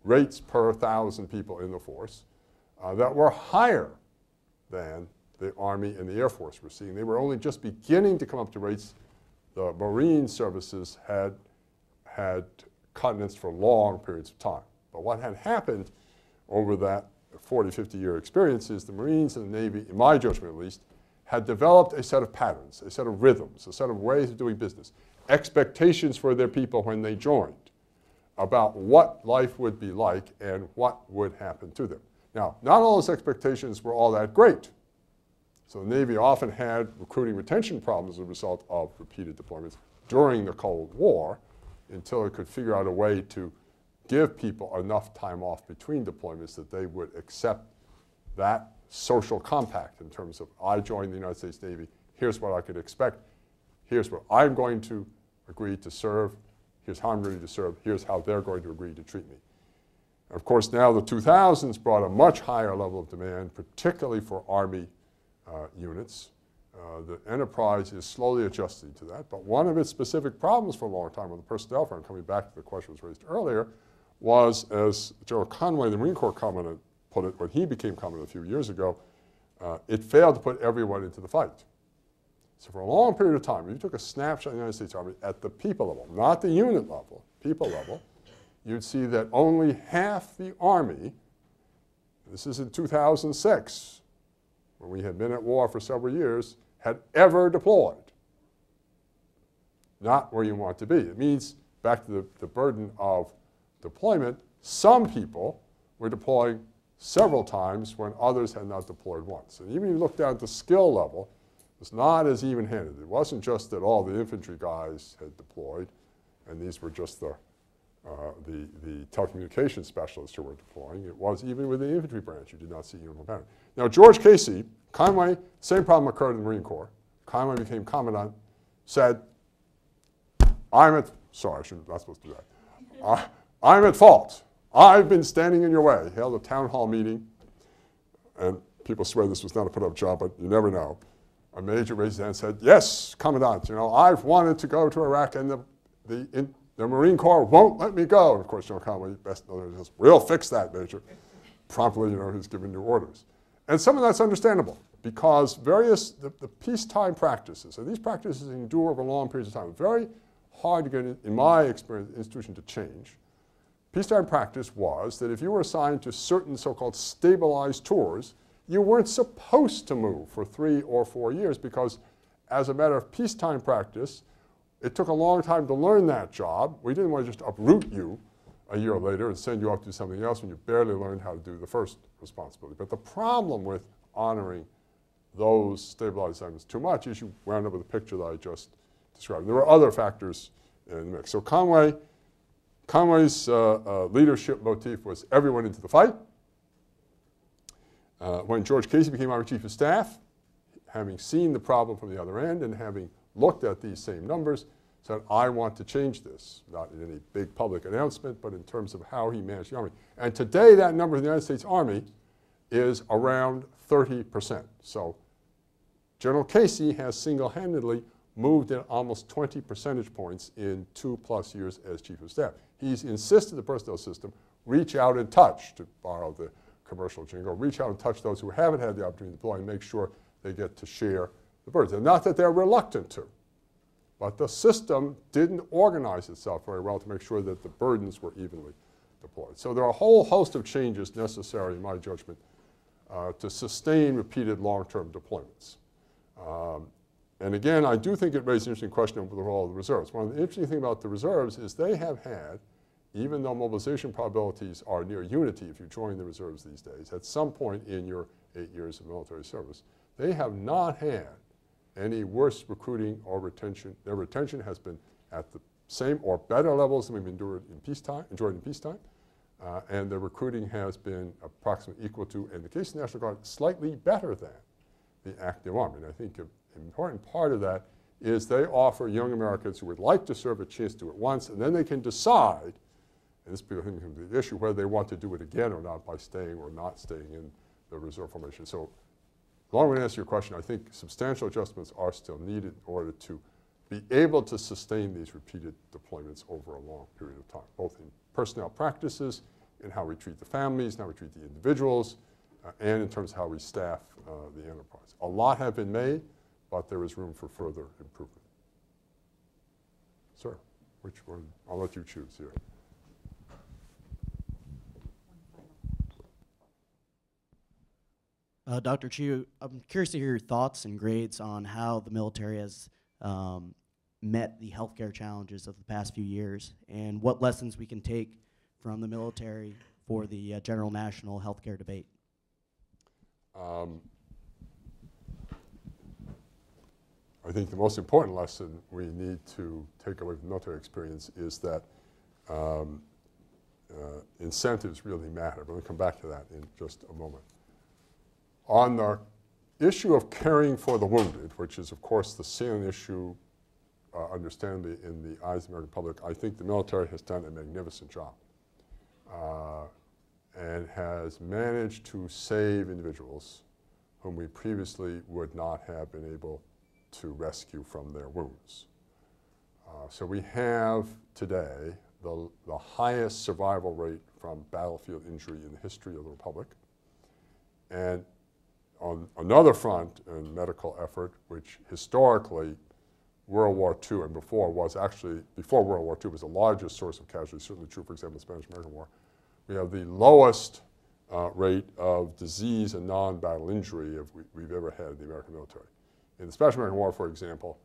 rates per 1,000 people in the force, that were higher than the Army and the Air Force were seeing. They were only just beginning to come up to rates the Marine services had continents for long periods of time. But what had happened over that 40, 50-year experience is the Marines and the Navy, in my judgment at least, had developed a set of patterns, a set of rhythms, a set of ways of doing business, expectations for their people when they joined about what life would be like and what would happen to them. Now, not all those expectations were all that great. So the Navy often had recruiting retention problems as a result of repeated deployments during the Cold War until it could figure out a way to give people enough time off between deployments that they would accept that social compact in terms of, I joined the United States Navy, here's what I could expect, here's what I'm going to agree to serve, here's how I'm ready to serve, here's how they're going to agree to treat me. And of course, now the 2000s brought a much higher level of demand, particularly for Army units. The enterprise is slowly adjusting to that, but one of its specific problems for a long time with the personnel front, coming back to the question that was raised earlier, was, as General Conway, the Marine Corps commented, put it when he became commandant a few years ago, it failed to put everyone into the fight. So for a long period of time, if you took a snapshot of the United States Army at the people level, not the unit level, people level, you'd see that only half the Army, this is in 2006, when we had been at war for several years, had ever deployed. Not where you want to be. It means, back to the burden of deployment, some people were deploying several times when others had not deployed once. And even if you look down at the skill level, it's not as even-handed. It wasn't just that all the infantry guys had deployed, and these were just the telecommunications specialists who were deploying. It was even with the infantry branch, you did not see uniform pattern. Now, George Casey, Conway, same problem occurred in the Marine Corps. Conway became commandant, said, sorry, I'm not supposed to do that. I'm at fault. I've been standing in your way. He held a town hall meeting, and people swear this was not a put-up job, but you never know. A major raised his hand and said, yes, Commandant, you know, I've wanted to go to Iraq, and the Marine Corps won't let me go. And of course, General Conway, best known, says, we'll fix that, Major. Promptly, you know, he's given new orders. And some of that's understandable, because the peacetime practices, and these practices endure over long periods of time, very hard to get, in my experience, institution to change. Peacetime practice was that if you were assigned to certain so-called stabilized tours, you weren't supposed to move for 3 or 4 years because, as a matter of peacetime practice, it took a long time to learn that job. We didn't want to just uproot you a year later and send you off to do something else when you barely learned how to do the first responsibility. But the problem with honoring those stabilized assignments too much is you wound up with the picture that I just described. There were other factors in the mix. So Conway's leadership motif was everyone into the fight. When George Casey became Army Chief of Staff, having seen the problem from the other end and having looked at these same numbers, said, I want to change this, not in any big public announcement, but in terms of how he managed the Army. And today that number in the United States Army is around 30%. So General Casey has single-handedly moved in almost 20 percentage points in 2+ years as Chief of Staff. He's insisted the personnel system reach out and touch, to borrow the commercial jingle, reach out and touch those who haven't had the opportunity to deploy and make sure they get to share the burdens. And not that they're reluctant to, but the system didn't organize itself very well to make sure that the burdens were evenly deployed. So there are a whole host of changes necessary, in my judgment, to sustain repeated long-term deployments. And again, I do think it raises an interesting question over the role of the reserves. One of the interesting things about the reserves is they have had, even though mobilization probabilities are near unity if you join the reserves these days, at some point in your 8 years of military service, they have not had any worse recruiting or retention. Their retention has been at the same or better levels than we've enjoyed in peacetime, and the recruiting has been approximately equal to, in the case of the National Guard, slightly better than the active Army. And I think an important part of that is they offer young Americans who would like to serve a chance to do it once, and then they can decide, and this becomes the issue, whether they want to do it again or not by staying or not staying in the reserve formation. So, long way to answer your question, I think substantial adjustments are still needed in order to be able to sustain these repeated deployments over a long period of time, both in personnel practices, in how we treat the families, in how we treat the individuals, and in terms of how we staff the enterprise. A lot have been made, but there is room for further improvement. Sir, which one? I'll let you choose here. Dr. Chu, I'm curious to hear your thoughts and grades on how the military has met the healthcare challenges of the past few years, and what lessons we can take from the military for the general national healthcare debate. I think the most important lesson we need to take away from military experience is that incentives really matter. But we'll come back to that in just a moment. On the issue of caring for the wounded, which is, of course, the salient issue, understandably, in the eyes of the American public, I think the military has done a magnificent job and has managed to save individuals whom we previously would not have been able to rescue from their wounds. So we have today the highest survival rate from battlefield injury in the history of the Republic. And on another front in medical effort, which historically World War II and before was actually, before World War II was the largest source of casualties, certainly true, for example, the Spanish-American War, we have the lowest rate of disease and non-battle injury we've ever had in the American military. In the Spanish-American War, for example,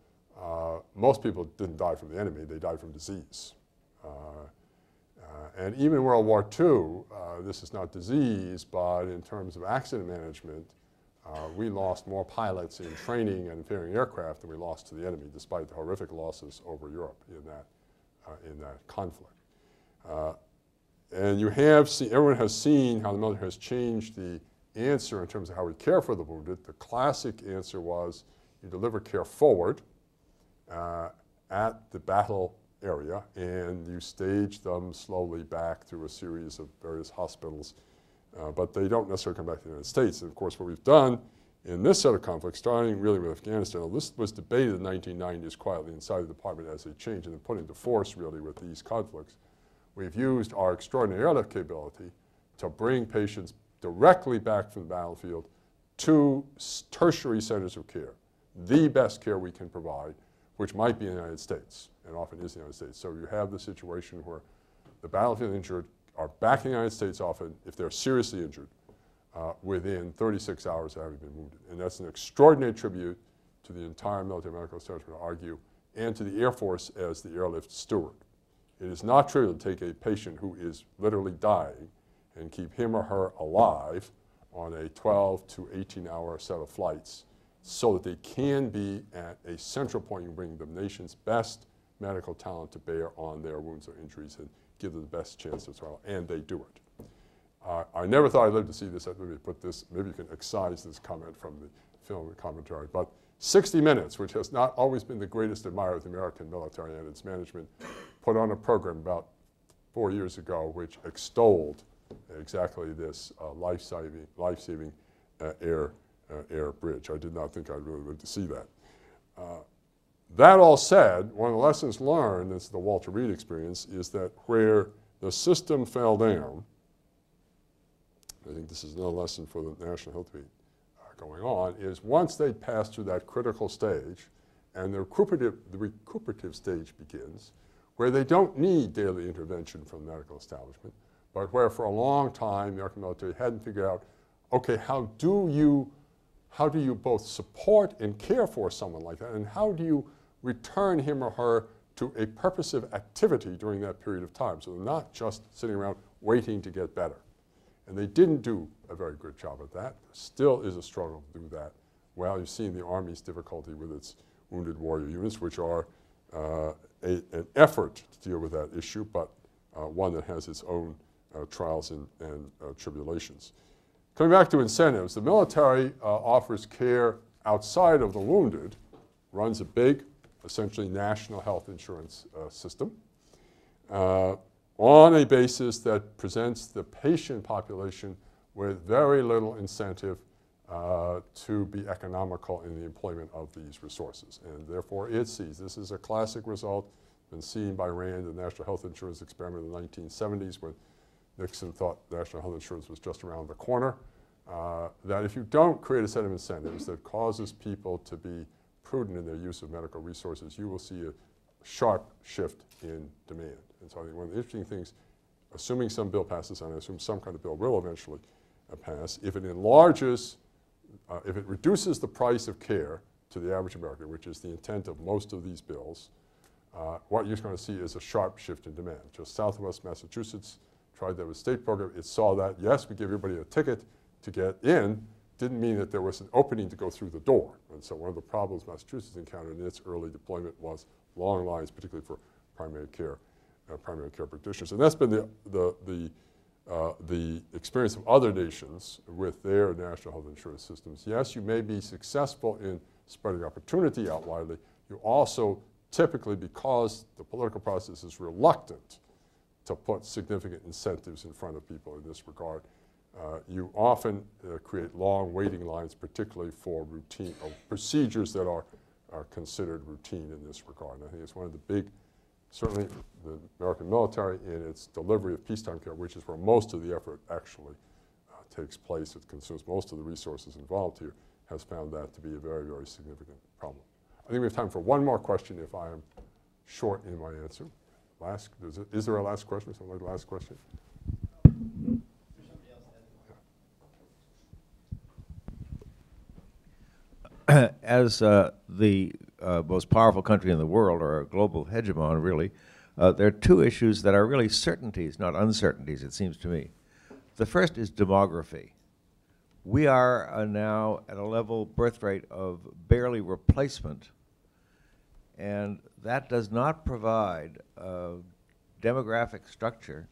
most people didn't die from the enemy, they died from disease. And even in World War II, this is not disease, but in terms of accident management, we lost more pilots in training and fairing aircraft than we lost to the enemy, despite the horrific losses over Europe in that conflict. And you have seen, everyone has seen how the military has changed the answer in terms of how we care for the wounded. The classic answer was you deliver care forward at the battle area, and you stage them slowly back through a series of various hospitals, but they don't necessarily come back to the United States. And of course, what we've done in this set of conflicts, starting really with Afghanistan, this was debated in the 1990s quietly inside the department as a change and then put into force really with these conflicts. We've used our extraordinary airlift capability to bring patients directly back from the battlefield to tertiary centers of care, the best care we can provide, which might be in the United States, and often is in the United States. So you have the situation where the battlefield injured are back in the United States often, if they're seriously injured, within 36 hours of having been wounded. And that's an extraordinary tribute to the entire military medical establishment, I argue, and to the Air Force as the airlift steward. It is not trivial to take a patient who is literally dying and keep him or her alive on a 12 to 18-hour set of flights so that they can be at a central point in bringing the nation's best medical talent to bear on their wounds or injuries and give them the best chance of survival, and they do it. I never thought I'd live to see this. Let me put this, maybe you can excise this comment from the film commentary, but 60 Minutes, which has not always been the greatest admirer of the American military and its management, put on a program about 4 years ago which extolled exactly this life-saving air bridge. I did not think I'd really live to see that. That all said, one of the lessons learned, this is the Walter Reed experience, is that where the system fell down, I think this is another lesson for the national health debate going on, is once they pass through that critical stage and the recuperative stage begins, where they don't need daily intervention from the medical establishment, but where for a long time the American military hadn't figured out, okay, how do you both support and care for someone like that, and how do you return him or her to a purposive activity during that period of time, so they're not just sitting around waiting to get better. And they didn't do a very good job at that. There still is a struggle to do that. Well, you've seen the Army's difficulty with its wounded warrior units, which are an effort to deal with that issue, but one that has its own trials and tribulations. Coming back to incentives, the military offers care outside of the wounded, runs a big, essentially national health insurance system on a basis that presents the patient population with very little incentive to be economical in the employment of these resources. And therefore it sees, this is a classic result, been seen by Rand, the National Health Insurance experiment in the 1970s when Nixon thought national health insurance was just around the corner, that if you don't create a set of incentives that causes people to be prudent in their use of medical resources, you will see a sharp shift in demand. And so I think one of the interesting things, assuming some bill passes, and I assume some kind of bill will eventually pass, if it enlarges if it reduces the price of care to the average American, which is the intent of most of these bills, what you're going to see is a sharp shift in demand. Just southwest Massachusetts tried that with a state program. It saw that, yes, we give everybody a ticket to get in, didn't mean that there was an opening to go through the door. And so one of the problems Massachusetts encountered in its early deployment was long lines, particularly for primary care practitioners. And that's been the experience of other nations with their national health insurance systems. Yes, you may be successful in spreading opportunity out widely. You also typically, because the political process is reluctant to put significant incentives in front of people in this regard, you often create long waiting lines, particularly for routine procedures that are considered routine in this regard. And I think it's one of the big, certainly the American military in its delivery of peacetime care, which is where most of the effort actually takes place, it consumes most of the resources involved here, has found that to be a very, very significant problem. I think we have time for one more question if I am short in my answer. Is there a last question? Something like the last question? As the most powerful country in the world, or a global hegemon, really, there are two issues that are really certainties, not uncertainties, it seems to me. The first is demography. We are now at a level birth rate of barely replacement, and that does not provide a demographic structure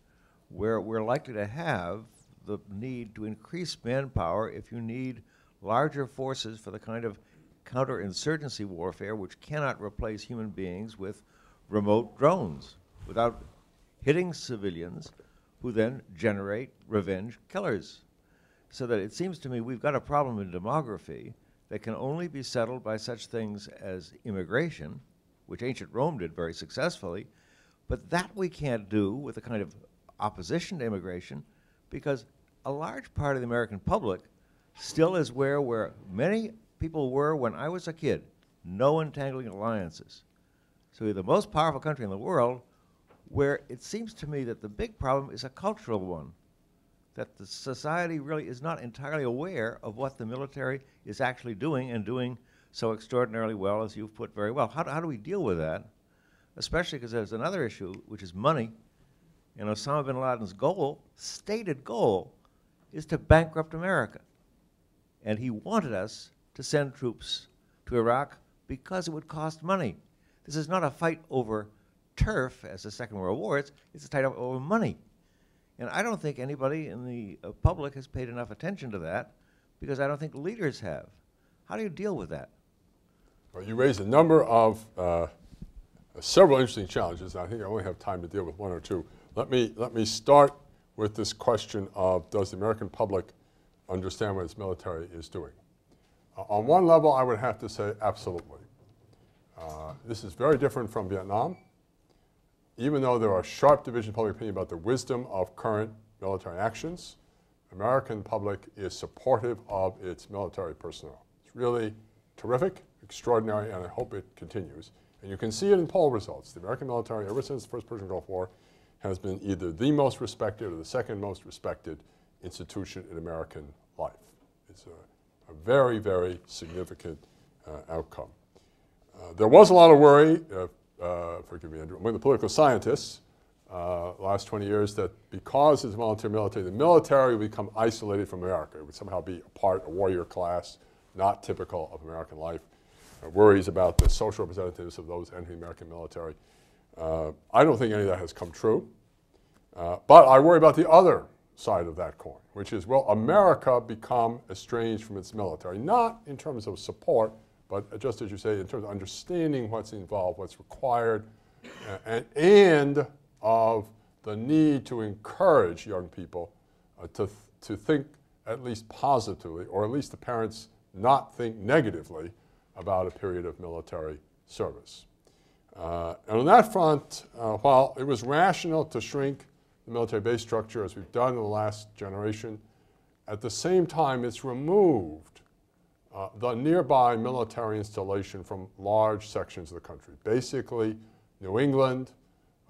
where we're likely to have the need to increase manpower if you need larger forces for the kind of counterinsurgency warfare which cannot replace human beings with remote drones without hitting civilians who then generate revenge killers. So that it seems to me we've got a problem in demography that can only be settled by such things as immigration, which ancient Rome did very successfully, but that we can't do with the kind of opposition to immigration because a large part of the American public still is where many people were when I was a kid, no entangling alliances. So we're the most powerful country in the world where it seems to me that the big problem is a cultural one, that the society really is not entirely aware of what the military is actually doing and doing so extraordinarily well, as you've put very well. How do we deal with that? Especially because there's another issue, which is money. And Osama bin Laden's stated goal, is to bankrupt America. And he wanted us to send troops to Iraq because it would cost money. This is not a fight over turf, as the Second World War. It's a fight over money. And I don't think anybody in the public has paid enough attention to that because I don't think leaders have. How do you deal with that? Well, you raised a number of several interesting challenges. I think I only have time to deal with one or two. Let me start with this question of, does the American public understand what its military is doing? On one level, I would have to say absolutely. This is very different from Vietnam. Even though there are sharp divisions of public opinion about the wisdom of current military actions, American public is supportive of its military personnel. It's really terrific, extraordinary, and I hope it continues. And you can see it in poll results. The American military, ever since the First Persian Gulf War, has been either the most respected or the second most respected institution in American life. It's a very, very significant outcome. There was a lot of worry, forgive me, Andrew, among the political scientists last 20 years that because it's a military, the military would become isolated from America. It would somehow be a warrior class, not typical of American life. Worries about the social representatives of those entering the American military. I don't think any of that has come true. But I worry about the other side of that coin, which is, will America become estranged from its military? Not in terms of support, but just as you say, in terms of understanding what's involved, what's required, and of the need to encourage young people to think at least positively, or at least the parents not think negatively about a period of military service. And on that front, while it was rational to shrink the military base structure as we've done in the last generation, at the same time it's removed the nearby military installation from large sections of the country. Basically, New England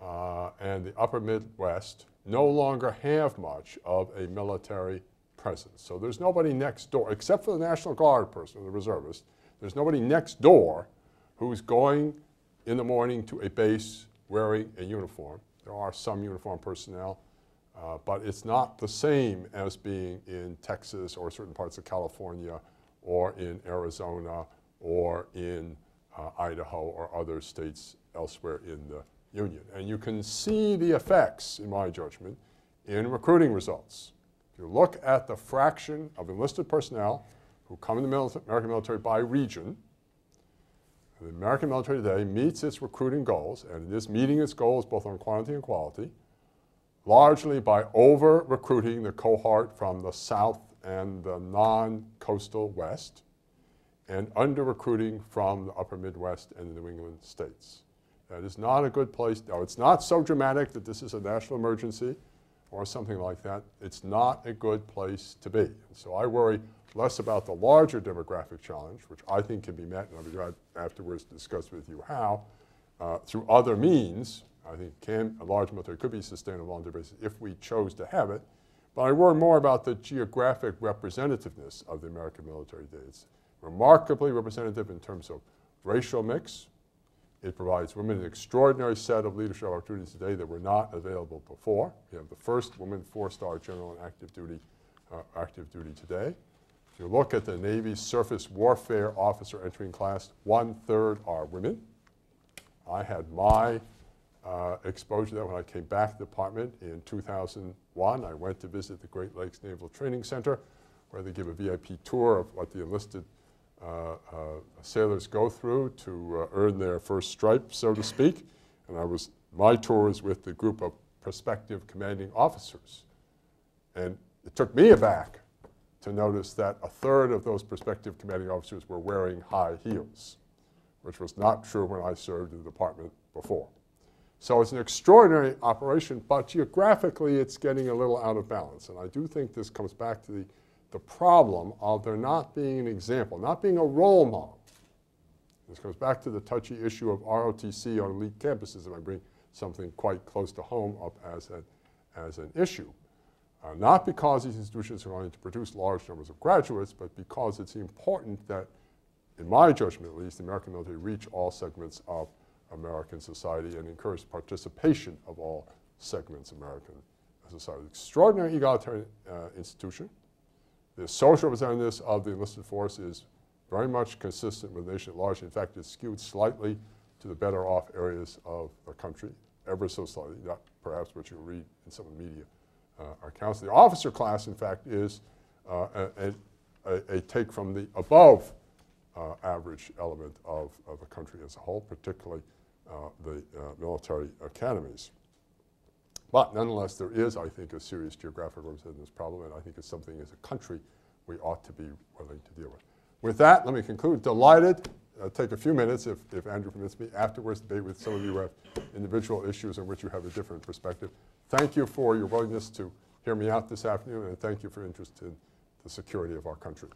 and the upper Midwest no longer have much of a military presence. So there's nobody next door, except for the National Guard person or the reservist, there's nobody next door who's going in the morning to a base wearing a uniform. There are some uniformed personnel, but it's not the same as being in Texas or certain parts of California or in Arizona or in Idaho or other states elsewhere in the Union. And you can see the effects, in my judgment, in recruiting results. If you look at the fraction of enlisted personnel who come in the American military by region, the American military today meets its recruiting goals, and it is meeting its goals both on quantity and quality, largely by over-recruiting the cohort from the South and the non-coastal West, and under-recruiting from the upper Midwest and the New England states. That is not a good place. Now, it's not so dramatic that this is a national emergency or something like that. It's not a good place to be. And so I worry less about the larger demographic challenge, which I think can be met, and I'll be glad afterwards to discuss with you how, through other means. I think a large military could be sustainable on the basis if we chose to have it. But I worry more about the geographic representativeness of the American military today. It's remarkably representative in terms of racial mix. It provides women an extraordinary set of leadership opportunities today that were not available before. We have the first woman 4-star general in active duty today. If you look at the Navy's surface warfare officer entering class, 1/3 are women. I had my exposure to that when I came back to the department in 2001. I went to visit the Great Lakes Naval Training Center, where they give a VIP tour of what the enlisted sailors go through to earn their first stripe, so to speak. And my tour was with the group of prospective commanding officers. And it took me aback to notice that 1/3 of those prospective commanding officers were wearing high heels, which was not true when I served in the department before. So it's an extraordinary operation, but geographically it's getting a little out of balance. And I do think this comes back to the problem of there not being an example, not being a role model. This goes back to the touchy issue of ROTC on elite campuses, and I bring something quite close to home up as an issue. Not because these institutions are going to produce large numbers of graduates, but because it's important that, in my judgment at least, the American military reach all segments of American society and encourage participation of all segments of American society. Extraordinary egalitarian institution. The social representativeness of the enlisted force is very much consistent with the nation at large. In fact, it's skewed slightly to the better off areas of the country, ever so slightly, not perhaps what you read in some of the media accounts. The officer class, in fact, is a take from the above average element of the country as a whole, particularly the military academies. But nonetheless, there is, I think, a serious geographic representativeness problem, and I think it's something as a country we ought to be willing to deal with. With that, let me conclude. Delighted. Take a few minutes, if Andrew permits me, afterwards debate with some of you who have individual issues on which you have a different perspective. Thank you for your willingness to hear me out this afternoon, and thank you for your interest in the security of our country.